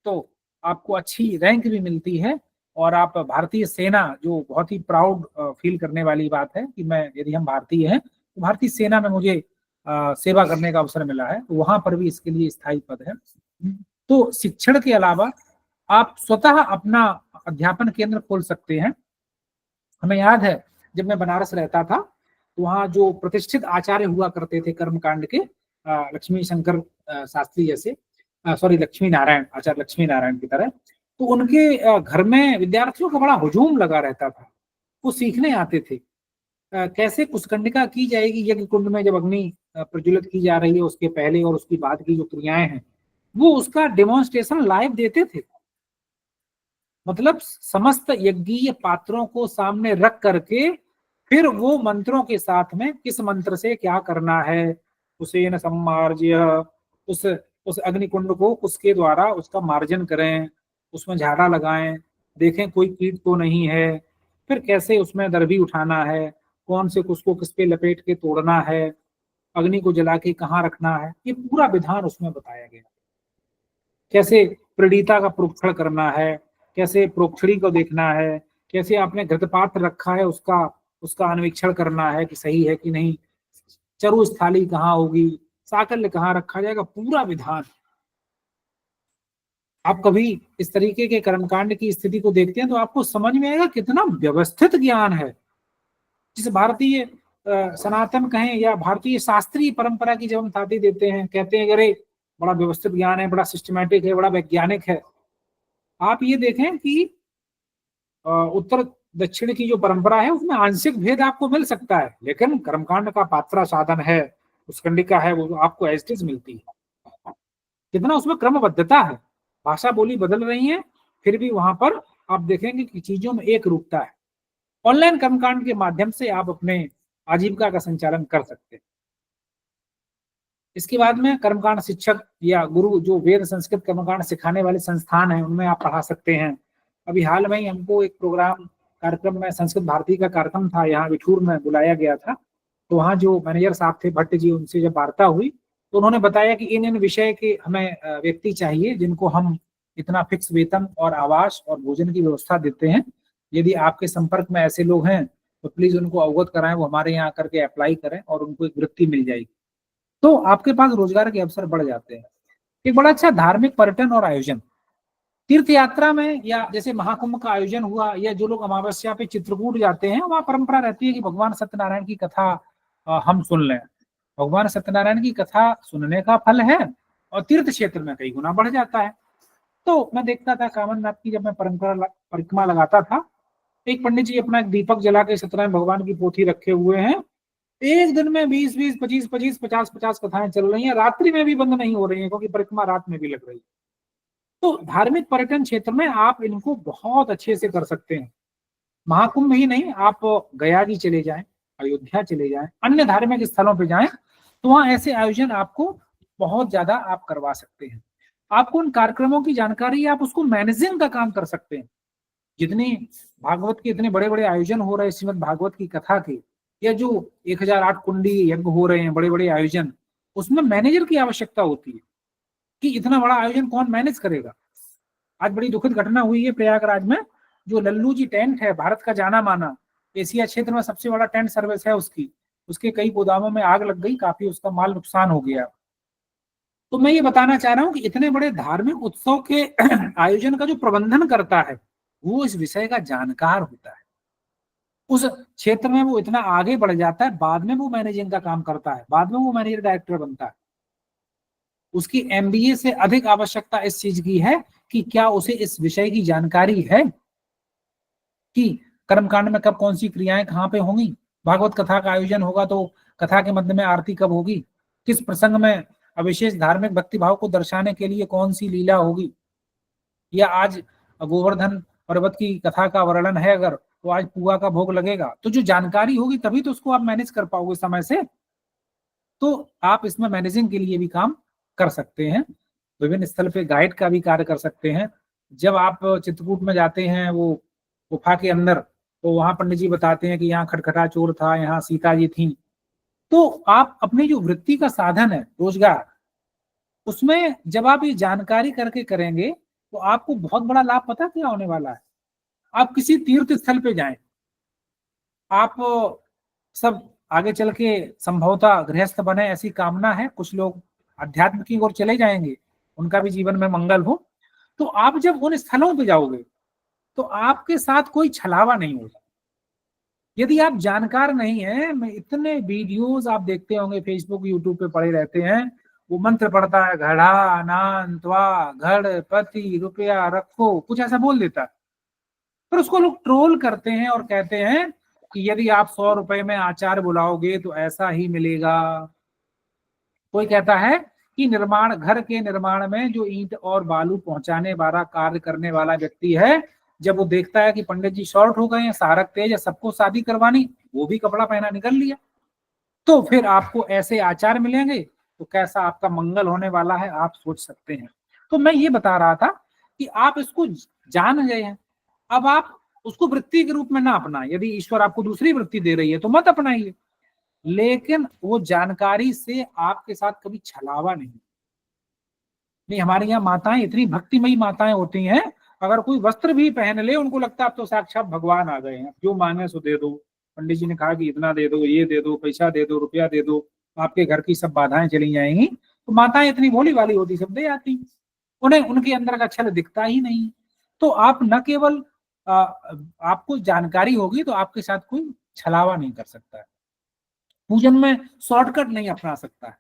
तो आपको अच्छी रैंक भी मिलती है। और आप भारतीय सेना, जो बहुत ही प्राउड फील करने वाली बात है कि मैं, यदि हम भारतीय हैं तो भारतीय सेना में मुझे सेवा करने का अवसर मिला है, तो वहां पर भी इसके लिए स्थायी पद है। तो शिक्षण के अलावा आप स्वतः अपना अध्यापन केंद्र खोल सकते हैं। हमें याद है जब मैं बनारस रहता था तो वहाँ जो प्रतिष्ठित आचार्य हुआ करते थे कर्मकांड के, लक्ष्मी शंकर शास्त्री जैसे, सॉरी लक्ष्मी नारायण, आचार्य लक्ष्मी नारायण की तरह, तो उनके घर में विद्यार्थियों का बड़ा हुजूम लगा रहता था, वो सीखने आते थे। कैसे कुशकंडिका की जाएगी यज्ञ कुंड में, जब अग्नि प्रज्वलित की जा रही है उसके पहले और उसके बाद की जो क्रियाएं हैं, वो उसका डेमोन्स्ट्रेशन लाइव देते थे। मतलब समस्त यज्ञीय पात्रों को सामने रख करके फिर वो मंत्रों के साथ में किस मंत्र से क्या करना है, उसे न सम्मार्ज्य, उस उस अग्निकुंड को उसके द्वारा उसका मार्जन करें, उसमें झाड़ा लगाएं, देखें कोई कीट तो नहीं है, फिर कैसे उसमें दर्भी उठाना है, कौन से उसको किस पे लपेट के तोड़ना है, अग्नि को जला के कहाँ रखना है, ये पूरा विधान उसमें बताया गया। कैसे प्रणीता का प्रोक्षण करना है, कैसे प्रोक्षणी को देखना है, कैसे आपने घृतपात्र रखा है उसका उसका अन्वेक्षण करना है कि सही है कि नहीं, चरु स्थाली कहाँ होगी, साकल्य कहाँ रखा जाएगा, पूरा विधान। आप कभी इस तरीके के कर्मकांड की स्थिति को देखते हैं तो आपको समझ में आएगा कितना व्यवस्थित ज्ञान है। जिस भारतीय सनातन कहें या भारतीय शास्त्रीय परंपरा की जब हम थाती देते हैं, कहते हैं अरे बड़ा व्यवस्थित ज्ञान है, बड़ा सिस्टमैटिक है, बड़ा वैज्ञानिक है। आप ये देखें कि उत्तर दक्षिण की जो परंपरा है उसमें आंशिक भेद आपको मिल सकता है, लेकिन कर्मकांड का पात्रा साधन है, कुशकंडिका है, वो आपको एज इट इज मिलती है। कितना उसमें क्रमबद्धता है, भाषा बोली बदल रही है, फिर भी वहां पर आप देखेंगे कि चीजों में एक रूपता है। ऑनलाइन कर्मकांड के माध्यम से आप अपने आजीविका का संचालन कर सकते हैं। इसके बाद में कर्मकांड शिक्षक या गुरु, जो वेद संस्कृत कर्मकांड सिखाने वाले संस्थान हैं, उनमें आप पढ़ा सकते हैं। अभी हाल में ही हमको एक प्रोग्राम कार्यक्रम में संस्कृत भारती का कार्यक्रम था, यहाँ विठूर में बुलाया गया था। तो वहाँ जो मैनेजर साहब थे भट्ट जी, उनसे जब वार्ता हुई तो उन्होंने बताया कि इन इन विषय के हमें व्यक्ति चाहिए जिनको हम इतना फिक्स वेतन और आवास और भोजन की व्यवस्था देते हैं। यदि आपके संपर्क में ऐसे लोग हैं तो प्लीज उनको अवगत कराएं, वो हमारे यहाँ आकर के अप्लाई करें और उनको एक वृत्ति मिल जाएगी, तो आपके पास रोजगार के अवसर बढ़ जाते हैं। एक बड़ा अच्छा धार्मिक पर्यटन और आयोजन, तीर्थ यात्रा में या जैसे महाकुंभ का आयोजन हुआ, या जो लोग अमावस्या पे चित्रकूट जाते हैं, वहां परंपरा रहती है कि भगवान सत्यनारायण की कथा हम सुन लें। भगवान सत्यनारायण की कथा सुनने का फल है और तीर्थ क्षेत्र में कई गुना बढ़ जाता है। तो मैं देखता था कामननाथ की जब मैं परिक्रमा लगाता था, एक पंडित जी अपना एक दीपक जला के सत्यनारायण भगवान की पोथी रखे हुए हैं, एक दिन में 20-20, 25-25, 50-50 कथाएं चल रही हैं, रात्रि में भी बंद नहीं हो रही है क्योंकि परिक्रमा रात में भी लग रही है। तो धार्मिक पर्यटन क्षेत्र में आप इनको बहुत अच्छे से कर सकते हैं। महाकुंभ ही नहीं, आप गया जी चले जाएं, अयोध्या चले जाएं, अन्य धार्मिक स्थलों पे जाएं, तो वहां ऐसे आयोजन आपको बहुत ज्यादा आप करवा सकते हैं। आपको उन कार्यक्रमों की जानकारी, आप उसको मैनेजिंग का काम कर सकते हैं। जितने भागवत के इतने बड़े बड़े आयोजन हो रहे हैं, श्रीमद भागवत की कथा के, या जो 1008 कुंडी यज्ञ हो रहे हैं, बड़े बड़े आयोजन, उसमें मैनेजर की आवश्यकता होती है कि इतना बड़ा आयोजन कौन मैनेज करेगा। आज बड़ी दुखद घटना हुई है प्रयागराज में, जो लल्लू जी टेंट है, भारत का जाना माना, एशिया क्षेत्र में सबसे बड़ा टेंट सर्विस है उसकी, उसके कई गोदामों में आग लग गई, काफी उसका माल नुकसान हो गया। तो मैं ये बताना चाह रहा हूँ कि इतने बड़े धार्मिक उत्सव के आयोजन का जो प्रबंधन करता है वो इस विषय का जानकार होता है। उस क्षेत्र में वो इतना आगे बढ़ जाता है, बाद में वो मैनेजिंग का काम करता है, बाद में वो मैनेजर डायरेक्टर बनता है। उसकी एमबीए से अधिक आवश्यकता इस चीज की है कि क्या उसे इस विषय की जानकारी है कि कर्मकांड में कब कौन सी क्रियाएं कहाँ पे होंगी, भागवत कथा का आयोजन होगा तो कथा के मध्य में आरती कब होगी, किस प्रसंग में विशेष धार्मिक भक्ति भाव को दर्शाने के लिए कौन सी लीला होगी, या आज गोवर्धन पर्वत की कथा का वर्णन है अगर, तो आज पुआ का भोग लगेगा। तो जो जानकारी होगी तभी तो उसको आप मैनेज कर पाओगे समय से। तो आप इसमें मैनेजिंग के लिए भी काम कर सकते हैं, विभिन्न स्थल पे गाइड का भी कार्य कर सकते हैं। जब आप चित्रकूट में जाते हैं वो गुफा के अंदर, तो वहां पंडित जी बताते हैं कि यहाँ खटखटा चोर था, यहाँ सीता जी थी। तो आप अपनी जो वृत्ति का साधन है रोजगार, उसमें जब आप ये जानकारी करके करेंगे तो आपको बहुत बड़ा लाभ पता क्या होने वाला है। आप किसी तीर्थ स्थल पे जाएं, आप सब आगे चल के संभवतः गृहस्थ बने ऐसी कामना है, कुछ लोग अध्यात्म की ओर चले जाएंगे, उनका भी जीवन में मंगल हो। तो आप जब उन स्थलों पे जाओगे तो आपके साथ कोई छलावा नहीं होगा। यदि आप जानकार नहीं है, मैं इतने वीडियोस आप देखते होंगे फेसबुक यूट्यूब पे पड़े रहते हैं, वो मंत्र पढ़ता है, घड़ा नानत्वा घड़ पति रुपया रखो, कुछ ऐसा बोल देता है, पर उसको लोग ट्रोल करते हैं और कहते हैं कि यदि आप 100 रुपए में आचार बुलाओगे तो ऐसा ही मिलेगा। कोई कहता है कि निर्माण, घर के निर्माण में जो ईंट और बालू पहुंचाने वाला, कार्य करने वाला व्यक्ति है, जब वो देखता है कि पंडित जी शॉर्ट हो गए हैं, सारक तेज है, सबको शादी करवानी, वो भी कपड़ा पहना निकल लिया, तो फिर आपको ऐसे आचार मिलेंगे तो कैसा आपका मंगल होने वाला है आप सोच सकते हैं। तो मैं ये बता रहा था कि आप इसको जान गए हैं, अब आप उसको वृत्ति के रूप में ना अपनाएं। यदि ईश्वर आपको दूसरी वृत्ति दे रही है तो मत अपनाइए, लेकिन वो जानकारी से आपके साथ कभी छलावा नहीं। हमारे यहाँ माताएं इतनी भक्तिमयी माताएं होती हैं, अगर कोई वस्त्र भी पहन ले उनको लगता है अब तो साक्षात भगवान आ गए हैं, जो मांगे सो दे दो। पंडित जी ने कहा कि इतना दे दो, ये दे दो, पैसा दे दो, रुपया दे दो, आपके घर की सब बाधाएं चली जाएंगी। तो माताएं इतनी भोली वाली होती, सब दे आती, उन्हें उनके अंदर का छल दिखता ही नहीं। तो आप न केवल आपको जानकारी होगी तो आपके साथ कोई छलावा नहीं कर सकता है, पूजन में शॉर्टकट नहीं अपना सकता है।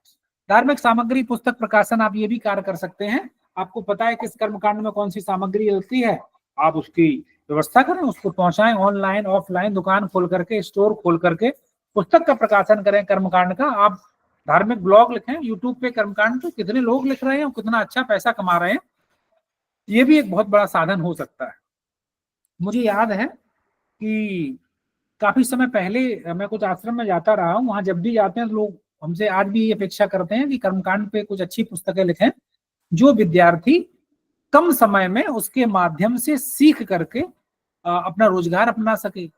धार्मिक सामग्री पुस्तक प्रकाशन आप ये भी कार्य कर सकते हैं, आपको पता है किस कर्मकांड में कौन सी सामग्री होती है, आप उसकी व्यवस्था करें, उसको पहुंचाएं, ऑनलाइन ऑफलाइन दुकान खोल करके, स्टोर खोल करके पुस्तक का प्रकाशन करें कर्मकांड का। आप धार्मिक ब्लॉग लिखें यूट्यूब पे, कर्मकांड पे कितने लोग लिख रहे हैं और कितना अच्छा पैसा कमा रहे हैं, ये भी एक बहुत बड़ा साधन हो सकता है। मुझे याद है कि काफी समय पहले मैं कुछ आश्रम में जाता रहा हूँ, वहां जब भी जाते हैं तो लोग हमसे आज भी ये अपेक्षा करते हैं कि कर्मकांड पे कुछ अच्छी पुस्तकें लिखें, जो विद्यार्थी कम समय में उसके माध्यम से सीख करके अपना रोजगार अपना सके,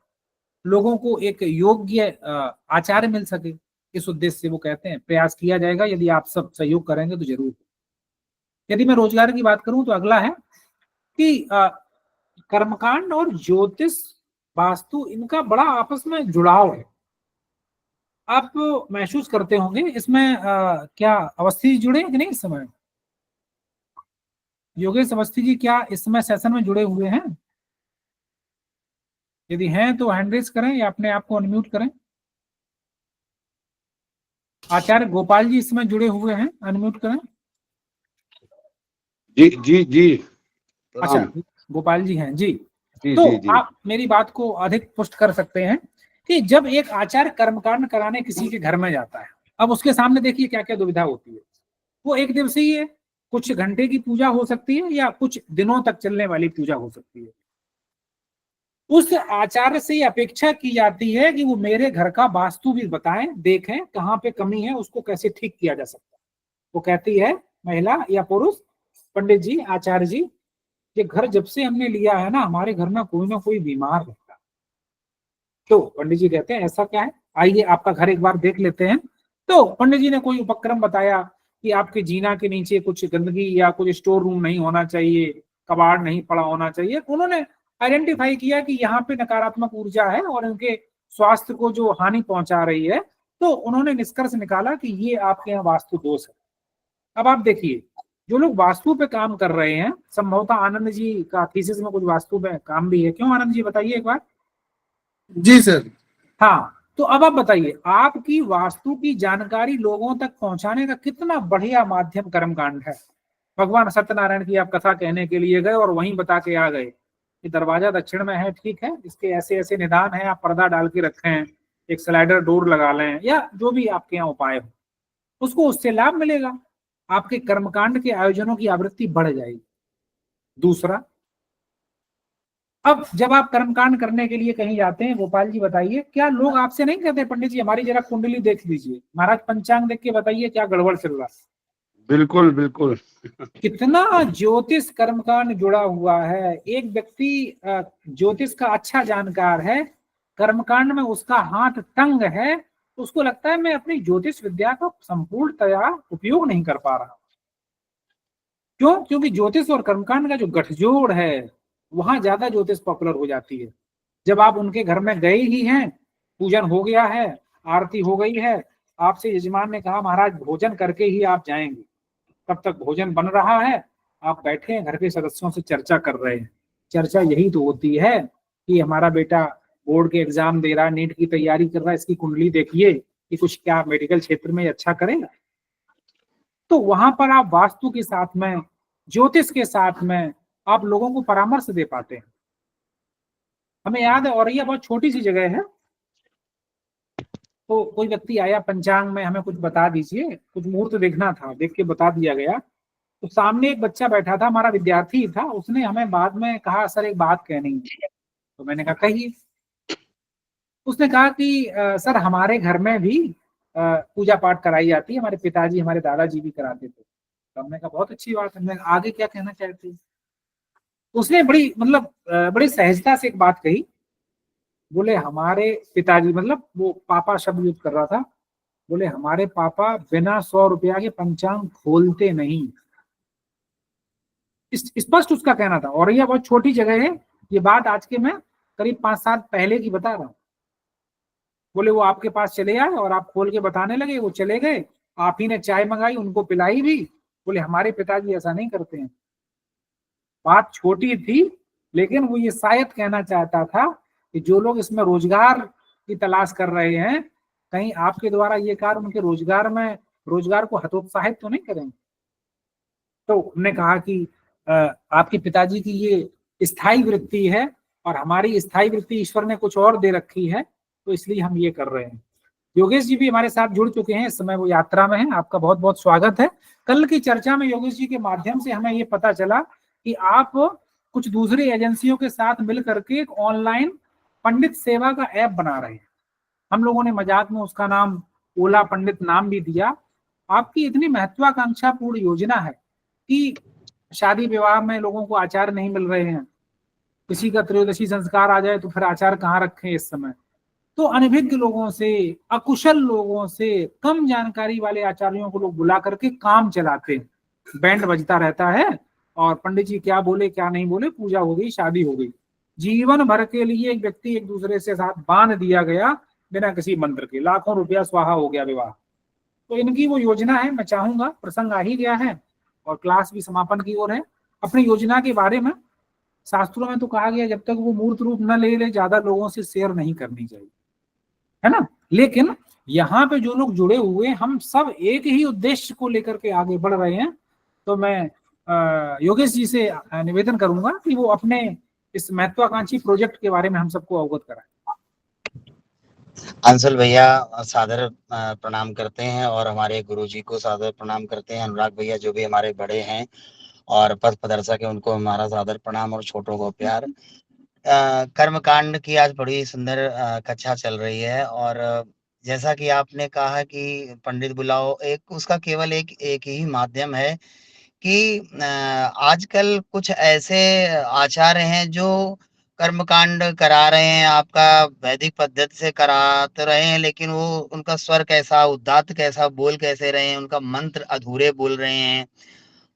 लोगों को एक योग्य आचार्य मिल सके। इस उद्देश्य से वो कहते हैं प्रयास किया जाएगा, यदि आप सब सहयोग करेंगे तो जरूर। यदि मैं रोजगार की बात करूं तो अगला है कि कर्मकांड और ज्योतिष वास्तु, इनका बड़ा आपस में जुड़ाव है। आप महसूस करते होंगे इसमें क्या अवस्थी जी जुड़े हैं कि नहीं इस समय? योगेश अवस्थी जी क्या इस समय सेशन में जुड़े हुए हैं? यदि हैं तो हैंड रेज करें या अपने आप को अनम्यूट करें। आचार्य गोपाल जी इसमें जुड़े हुए हैं, अनम्यूट करें। जी जी जी। अच्छा, गोपाल जी हैं जी। जी तो जी जी। आप मेरी बात को अधिक पुष्ट कर सकते हैं कि जब एक आचार्य कर्मकांड कराने किसी के घर में जाता है, अब उसके सामने देखिए क्या क्या दुविधा होती है। वो एक दिवसीय है, कुछ घंटे की पूजा हो सकती है या कुछ दिनों तक चलने वाली पूजा हो सकती है। उस आचार्य से अपेक्षा की जाती है कि वो मेरे घर का वास्तु भी बताएं, देखें कहाँ पे कमी है, उसको कैसे ठीक किया जा सकता है। वो कहती है महिला या पुरुष, पंडित जी, आचार्य जी, ये घर जब से हमने लिया है ना, हमारे घर में कोई ना कोई बीमार रहता है। तो पंडित जी कहते हैं ऐसा क्या है, आइए आपका घर एक बार देख लेते हैं। तो पंडित जी ने कोई उपक्रम बताया कि आपके जीना के नीचे कुछ गंदगी या कुछ स्टोर रूम नहीं होना चाहिए, कबाड़ नहीं पड़ा होना चाहिए। उन्होंने आइडेंटिफाई किया कि यहाँ पे नकारात्मक ऊर्जा है और इनके स्वास्थ्य को जो हानि पहुंचा रही है। तो उन्होंने निष्कर्ष निकाला कि ये आपके यहाँ वास्तु दोष है। अब आप देखिए, जो लोग वास्तु पे काम कर रहे हैं, संभवतः आनंद जी का थीसिस में कुछ वास्तु पे काम भी है, क्यों आनंद जी बताइए एक बार। जी सर। हाँ, तो अब आप बताइए, आपकी वास्तु की जानकारी लोगों तक पहुंचाने का कितना बढ़िया माध्यम कर्मकांड है। भगवान सत्यनारायण की आप कथा कहने के लिए गए और वहीं बता के आ गए कि दरवाजा दक्षिण में है, ठीक है, इसके ऐसे ऐसे निदान है, आप पर्दा डाल के रखें, एक स्लाइडर डोर लगा लें, या जो भी आपके यहाँ उपाय हो, उसको उससे लाभ मिलेगा, आपके कर्मकांड के आयोजनों की आवृत्ति बढ़ जाएगी। दूसरा, अब जब आप कर्मकांड करने के लिए कहीं जाते हैं, गोपाल जी बताइए, क्या लोग आपसे नहीं कहते पंडित जी हमारी जरा कुंडली देख लीजिए, महाराज पंचांग देख के बताइए क्या गड़बड़ चल रहा है। बिल्कुल बिल्कुल। कितना ज्योतिष कर्मकांड जुड़ा हुआ है। एक व्यक्ति ज्योतिष का अच्छा जानकार है, कर्मकांड में उसका हाथ तंग है, तो उसको लगता है मैं अपनी ज्योतिष विद्या का संपूर्णतया उपयोग नहीं कर पा रहा। क्यों? क्योंकि ज्योतिष और कर्मकांड का जो गठजोड़ है, वहां ज्यादा ज्योतिष पॉपुलर हो जाती है। जब आप उनके घर में गए ही हैं, पूजन हो गया है, आरती हो गई है, आपसे यजमान ने कहा महाराज भोजन करके ही आप जाएंगे, तब तक भोजन बन रहा है, आप बैठे हैं, घर के सदस्यों से चर्चा कर रहे हैं। चर्चा यही तो होती है कि हमारा बेटा बोर्ड के एग्जाम दे रहा है, नीट की तैयारी कर रहा है, इसकी कुंडली देखिए कि कुछ क्या मेडिकल क्षेत्र में अच्छा करेगा। तो वहां पर आप वास्तु के साथ में, ज्योतिष के साथ में आप लोगों को परामर्श दे पाते हैं। हमें याद है, औरैया बहुत छोटी सी जगह है, तो कोई व्यक्ति आया, पंचांग में हमें कुछ बता दीजिए, कुछ मुहूर्त देखना था, देख के बता दिया गया। तो सामने एक बच्चा बैठा था, हमारा विद्यार्थी था, उसने हमें बाद में कहा सर एक बात कहनी है। तो मैंने कहा कहिए। उसने कहा कि सर हमारे घर में भी पूजा पाठ कराई जाती है, हमारे पिताजी हमारे दादाजी भी कराते थे। तो हमने कहा बहुत अच्छी बात है, हमने कहा, आगे क्या कहना चाहते हैं? उसने बड़ी मतलब बड़ी सहजता से एक बात कही। बोले हमारे पिताजी, मतलब वो पापा शब्द यूज कर रहा था, बोले हमारे पापा बिना 100 रुपया के पंचांग खोलते नहीं। स्पष्ट उसका कहना था। और यह बहुत छोटी जगह है, ये बात आज के मैं करीब 5 साल पहले की बता रहा हूँ। बोले वो आपके पास चले आए और आप खोल के बताने लगे, वो चले गए, आप ही ने चाय मंगाई, उनको पिलाई भी। बोले हमारे पिताजी ऐसा नहीं करते हैं। बात छोटी थी, लेकिन वो ये शायद कहना चाहता था कि जो लोग इसमें रोजगार की तलाश कर रहे हैं, कहीं आपके द्वारा ये कार्य उनके रोजगार को हतोत्साहित तो नहीं करेंगे। तो हमने कहा कि आपके पिताजी की ये स्थायी वृत्ति है और हमारी स्थायी वृत्ति ईश्वर ने कुछ और दे रखी है, तो इसलिए हम ये कर रहे हैं। योगेश जी भी हमारे साथ जुड़ चुके हैं, इस समय वो यात्रा में हैं। आपका बहुत बहुत स्वागत है। कल की चर्चा में योगेश जी के माध्यम से हमें ये पता चला कि आप कुछ दूसरी एजेंसियों के साथ मिल करके एक ऑनलाइन पंडित सेवा का ऐप बना रहे हैं। हम लोगों ने मजाक में उसका नाम ओला पंडित नाम भी दिया। आपकी इतनी महत्वाकांक्षा पूर्ण योजना है कि शादी विवाह में लोगों को आचार्य नहीं मिल रहे हैं, किसी का त्रयोदशी संस्कार आ जाए तो फिर आचार्य कहाँ रखें इस समय। तो अनभिज्ञ लोगों से, अकुशल लोगों से, कम जानकारी वाले आचार्यों को लोग बुला करके काम चलाते हैं। बैंड बजता रहता है और पंडित जी क्या बोले क्या नहीं बोले, पूजा हो गई, शादी हो गई। जीवन भर के लिए एक व्यक्ति एक दूसरे से साथ बांध दिया गया बिना किसी मंत्र के, लाखों रुपया स्वाहा हो गया विवाह। तो इनकी वो योजना है। मैं चाहूंगा, प्रसंग आ ही गया है और क्लास भी समापन की ओर है, अपनी योजना के बारे में, शास्त्रों में तो कहा गया जब तक वो मूर्त रूप न ले ले ज्यादा लोगों से शेयर नहीं करनी चाहिए, है ना। लेकिन यहाँ पे जो लोग जुड़े हुए, हम सब एक ही उद्देश्य को लेकर के आगे बढ़ रहे हैं। तो मैं योगेश जी से निवेदन करूंगा कि वो अपने इस महत्वाकांक्षी प्रोजेक्ट के बारे में हम सबको अवगत कराएं। अंशुल भैया सादर प्रणाम करते हैं और हमारे गुरुजी को सादर प्रणाम करते हैं। अनुराग भैया जो भी हमारे बड़े हैं और पथ प्रदर्शक है, उनको हमारा सादर प्रणाम और छोटों को प्यार। कर्मकांड की आज बड़ी सुंदर कक्षा चल रही है और जैसा कि आपने कहा कि पंडित बुलाओ, एक उसका केवल एक ही माध्यम है कि आजकल कुछ ऐसे आचार्य हैं जो कर्मकांड करा रहे हैं, आपका वैदिक पद्धति से कराते रहे हैं, लेकिन वो उनका स्वर कैसा, उदात्त कैसा, बोल कैसे रहे हैं, उनका मंत्र अधूरे बोल रहे हैं,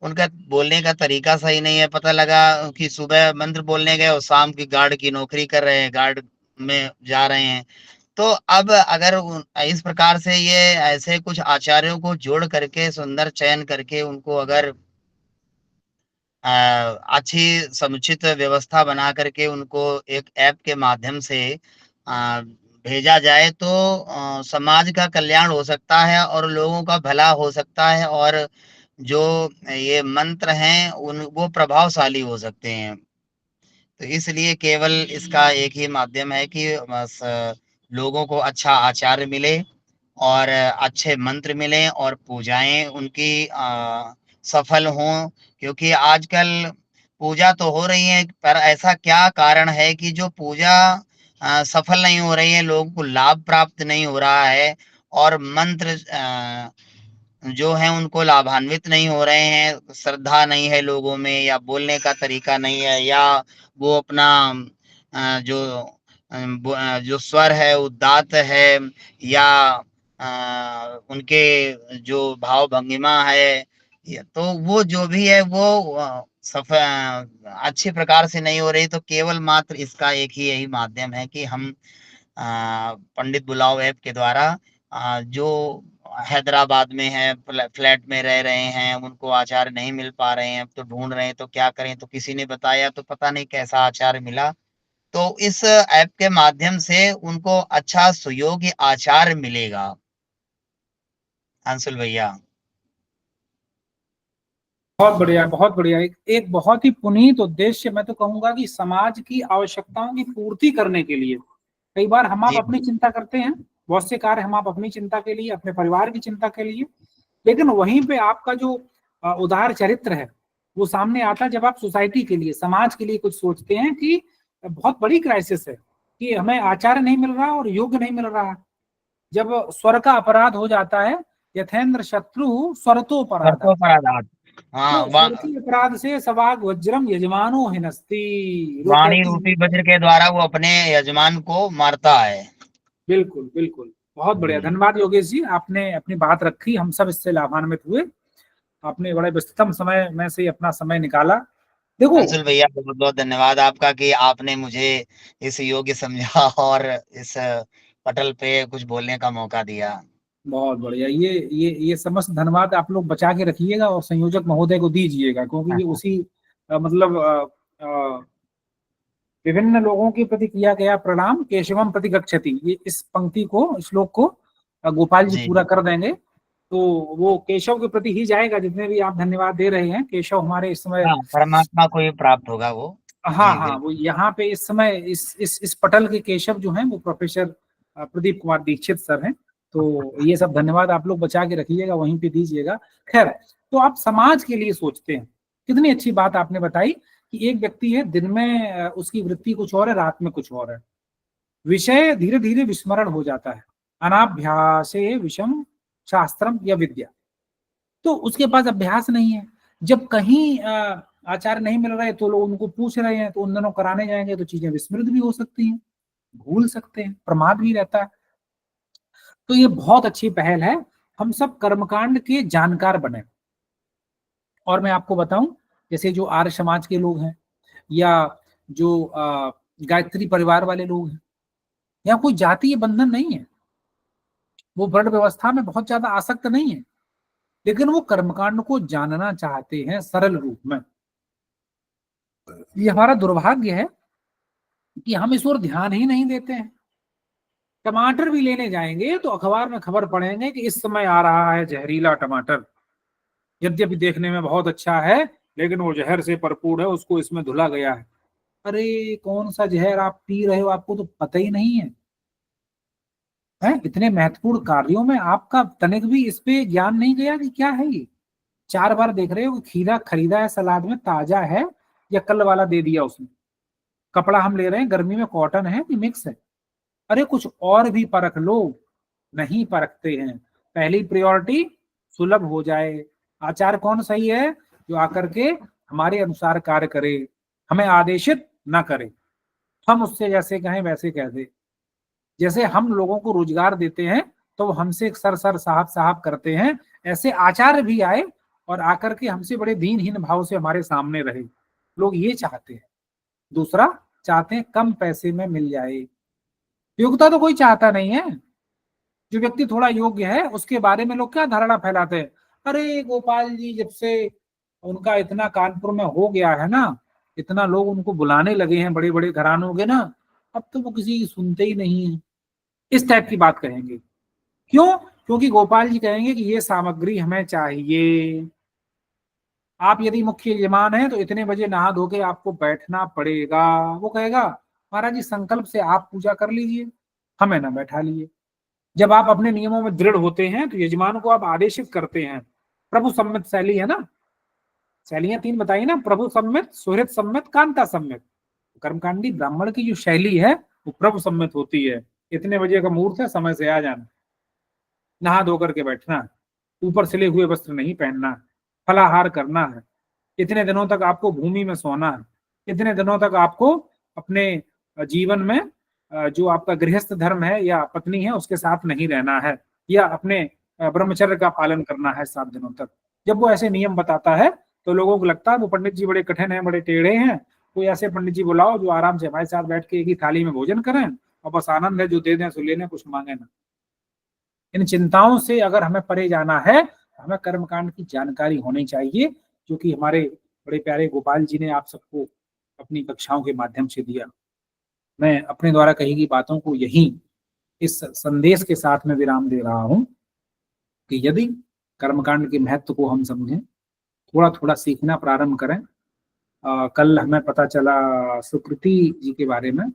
उनका बोलने का तरीका सही नहीं है। पता लगा कि सुबह मंत्र बोलने गए और शाम की गार्ड की नौकरी कर रहे हैं, गार्ड में जा रहे हैं। तो अब अगर इस प्रकार से ये ऐसे कुछ आचार्यों को जोड़ करके सुंदर चयन करके उनको अगर अच्छी समुचित व्यवस्था बना करके उनको एक ऐप के माध्यम से भेजा जाए तो समाज का कल्याण हो सकता है और लोगों का भला हो सकता है और जो ये मंत्र हैं वो प्रभावशाली हो सकते हैं। तो इसलिए केवल इसका एक ही माध्यम है कि बस लोगों को अच्छा आचार्य मिले और अच्छे मंत्र मिले और पूजाएं उनकी सफल हों, क्योंकि आजकल पूजा तो हो रही है पर ऐसा क्या कारण है कि जो पूजा सफल नहीं हो रही है, लोगों को लाभ प्राप्त नहीं हो रहा है और मंत्र जो है उनको लाभान्वित नहीं हो रहे हैं, श्रद्धा नहीं है लोगों में या बोलने का तरीका नहीं है या वो अपना जो स्वर है उदात्त है या उनके जो भाव भंगिमा है, तो वो जो भी है वो अच्छी प्रकार से नहीं हो रही। तो केवल मात्र इसका एक ही यही माध्यम है कि हम पंडित बुलाओ ऐप के द्वारा जो हैदराबाद में है, फ्लैट में रह रहे हैं, उनको आचार्य नहीं मिल पा रहे हैं, तो ढूंढ रहे हैं तो क्या करें, तो किसी ने बताया तो पता नहीं कैसा आचार्य मिला, तो इस ऐप के माध्यम से उनको अच्छा सुयोग्य आचार्य मिलेगा। अंशुल भैया बहुत बढ़िया, बहुत बढ़िया। एक बहुत ही पुनीत उद्देश्य, मैं तो कहूंगा कि समाज की आवश्यकताओं की पूर्ति करने के लिए। कई बार हम आप जी अपनी चिंता करते हैं बहुत से कार्य हम आप अपनी चिंता के लिए, अपने परिवार की चिंता के लिए, लेकिन वहीं पे आपका जो उदार चरित्र है वो सामने आता है जब आप सोसाइटी के लिए, समाज के लिए कुछ सोचते हैं कि बहुत बड़ी क्राइसिस है कि हमें आचार्य नहीं मिल रहा और योग्य नहीं मिल रहा। जब स्वर का अपराध हो जाता है, यथेंद्र शत्रु स्वरतोपराध, हाँ, तो स्वर के अपराध से सवाग वज्रम यजमानो हिनस्ति, लोग वाणी कहते हैं। रूपी वज्र के द्वारा वो अपने यजमान को मारता है। बिल्कुल बिल्कुल, बहुत बढ़िया, धन्यवाद योगेश जी, आपने अपनी बात रखी, हम सब इससे लाभान्वित हुए। आपने बड़े व्यस्ततम समय में से अपना समय निकाला। देखो अंशुल भैया, बहुत बहुत धन्यवाद आपका कि आपने मुझे इस योग्य समझा और इस पटल पे कुछ बोलने का मौका दिया। बहुत बढ़िया, ये समस्त धन्यवाद आप लोग बचा के रखिएगा और संयोजक महोदय को दीजिएगा, क्योंकि ये उसी मतलब विभिन्न लोगों की प्रति किया गया प्रणाम केशवम प्रति गच्छति, ये इस पंक्ति को, श्लोक को गोपाल जी पूरा कर देंगे तो वो केशव के प्रति ही जाएगा। जितने भी आप धन्यवाद दे रहे हैं, केशव हमारे इस समय परमात्मा को ही प्राप्त होगा वो। हाँ, वो यहाँ पे इस समय इस पटल के केशव जो हैं वो प्रोफेसर प्रदीप कुमार दीक्षित सर हैं। तो ये सब धन्यवाद आप लोग बचा के रखिएगा, वहीं पे दीजिएगा। खैर, तो आप समाज के लिए सोचते हैं, कितनी अच्छी बात आपने बताई कि एक व्यक्ति है, दिन में उसकी वृत्ति कुछ और है, रात में कुछ और है, विषय धीरे धीरे विस्मरण हो जाता है, अनाभ्यासे विषम शास्त्रम या विद्या, तो उसके पास अभ्यास नहीं है। जब कहीं आचार्य नहीं मिल रहे तो लोग उनको पूछ रहे हैं, तो उन दिनों कराने जाएंगे तो चीजें विस्मृत भी हो सकती हैं, भूल सकते हैं, प्रमाद भी रहता है। तो ये बहुत अच्छी पहल है, हम सब कर्मकांड के जानकार बने। और मैं आपको बताऊं, जैसे जो आर्य समाज के लोग हैं या जो गायत्री परिवार वाले लोग हैं, यहाँ कोई जातीय बंधन नहीं है, वो वर्ण व्यवस्था में बहुत ज्यादा आसक्त नहीं है, लेकिन वो कर्मकांड को जानना चाहते हैं सरल रूप में। ये हमारा दुर्भाग्य है कि हम इस ओर ध्यान ही नहीं देते हैं। टमाटर भी लेने जाएंगे तो अखबार में खबर पढ़ेंगे कि इस समय आ रहा है जहरीला टमाटर, यद्यपि देखने में बहुत अच्छा है लेकिन वो जहर से भरपूर है, उसको इसमें धुला गया है। अरे कौन सा जहर आप पी रहे हो, आपको तो पता ही नहीं है। इतने महत्वपूर्ण कार्यों में आपका तनिक भी इस पे ज्ञान नहीं गया कि क्या है ये। 4 बार देख रहे हो कि खीरा खरीदा है सलाद में, ताजा है या कल वाला दे दिया उसने। कपड़ा हम ले रहे हैं, गर्मी में कॉटन है कि मिक्स है। अरे कुछ और भी परख लो, नहीं परखते हैं। पहली प्रायोरिटी सुलभ हो जाए। आचार कौन सही है? जो आकर के हमारे अनुसार कार्य करे, हमें आदेशित ना करे, हम उससे जैसे कहें वैसे कह दे। जैसे हम लोगों को रोजगार देते हैं तो वो हमसे सर सर साहब साहब करते हैं, ऐसे आचार्य भी आए और आकर के हमसे बड़े दीनहीन भाव से हमारे सामने रहे। लोग ये चाहते हैं। दूसरा, चाहते हैं कम पैसे में मिल जाए। योग्यता तो कोई चाहता नहीं है। जो व्यक्ति थोड़ा योग्य है उसके बारे में लोग क्या धारणा फैलाते हैं, अरे गोपाल जी जब से उनका इतना कानपुर में हो गया है ना, इतना लोग उनको बुलाने लगे हैं बड़े बड़े घरानों के ना, अब तो वो किसी की सुनते ही नहीं है। इस टाइप की बात कहेंगे। क्यों? क्योंकि गोपाल जी कहेंगे कि ये सामग्री हमें चाहिए। आप यदि मुख्य यजमान हैं तो इतने बजे नहा धो के आपको बैठना पड़ेगा। वो कहेगा महाराज जी संकल्प से आप पूजा कर लीजिए, हमें ना बैठा लीजिए। जब आप अपने नियमों में दृढ़ होते हैं तो यजमान को आप आदेशित करते हैं। प्रभु सम्मित शैली है ना, शैलियां 3 बताई ना, प्रभु सम्मित, सुहृद सम्मित, कांता सम्मित। कर्मकांडी ब्राह्मण की जो शैली है वो प्रभु सम्मित होती है। इतने बजे का मुहूर्त है, समय से आ जाना, नहा धो करके बैठना, ऊपर सिले हुए वस्त्र नहीं पहनना, फलाहार करना है, इतने दिनों तक आपको भूमि में सोना है, इतने दिनों तक आपको अपने जीवन में जो आपका गृहस्थ धर्म है या पत्नी है उसके साथ नहीं रहना है, या अपने ब्रह्मचर्य का पालन करना है 7 दिनों तक। जब वो ऐसे नियम बताता है तो लोगों को लगता है वो पंडित जी बड़े कठिन हैं, बड़े टेढ़े हैं। कोई ऐसे पंडित जी बुलाओ जो आराम से हमारे साथ बैठ के एक ही थाली में भोजन करें और बस आनंद है, जो दे दें सो लेने, कुछ मांगे ना। इन चिंताओं से अगर हमें परे जाना है तो हमें कर्मकांड की जानकारी होनी चाहिए, जो कि हमारे बड़े प्यारे गोपाल जी ने आप सबको अपनी कक्षाओं के माध्यम से दिया। मैं अपने द्वारा कही गई बातों को यही इस संदेश के साथ में विराम दे रहा हूं कि यदि कर्मकांड के महत्व को हम समझें, थोड़ा थोड़ा सीखना प्रारंभ करें। कल हमें पता चला सुकृति जी के बारे में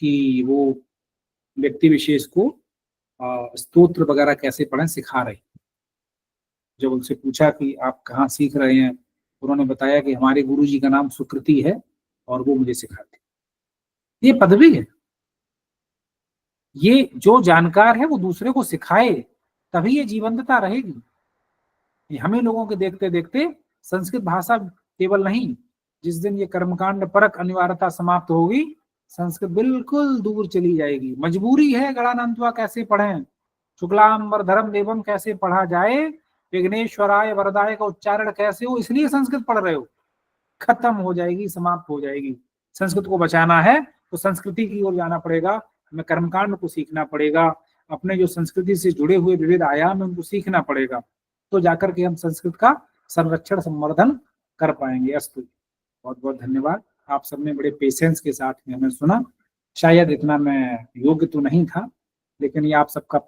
कि वो व्यक्ति विशेष को स्तोत्र वगैरह कैसे पढ़ें सिखा रही। जब उनसे पूछा कि आप कहाँ सीख रहे हैं, उन्होंने बताया कि हमारे गुरुजी का नाम सुकृति है और वो मुझे सिखाते। ये पदवी है। ये जो जानकार है वो दूसरे को सिखाए, तभी ये जीवंतता रहेगी। ये हमें लोगों के देखते देखते संस्कृत भाषा केवल नहीं, जिस दिन ये कर्मकांड परक अनिवार्यता समाप्त होगी, संस्कृत बिल्कुल दूर चली जाएगी। मजबूरी है गणानंत्वा कैसे पढ़ें, शुक्लांबरधरम देवम कैसे पढ़ा जाए, विघ्नेश्वराय वरदाय का उच्चारण कैसे हो, इसलिए संस्कृत पढ़ रहे हो। खत्म हो जाएगी, समाप्त हो जाएगी। संस्कृत को बचाना है तो संस्कृति की ओर जाना पड़ेगा, हमें कर्मकांड को सीखना पड़ेगा, अपने जो संस्कृति से जुड़े हुए विविध आयाम है उनको सीखना पड़ेगा, तो जाकर के हम संस्कृत का संरक्षण संवर्धन कर पाएंगे। अस्तु, बहुत बहुत धन्यवाद। आप सबने बड़े पेशेंस के साथ में हमें सुना। शायद इतना मैं योग्य तो नहीं था, लेकिन ये आप सबका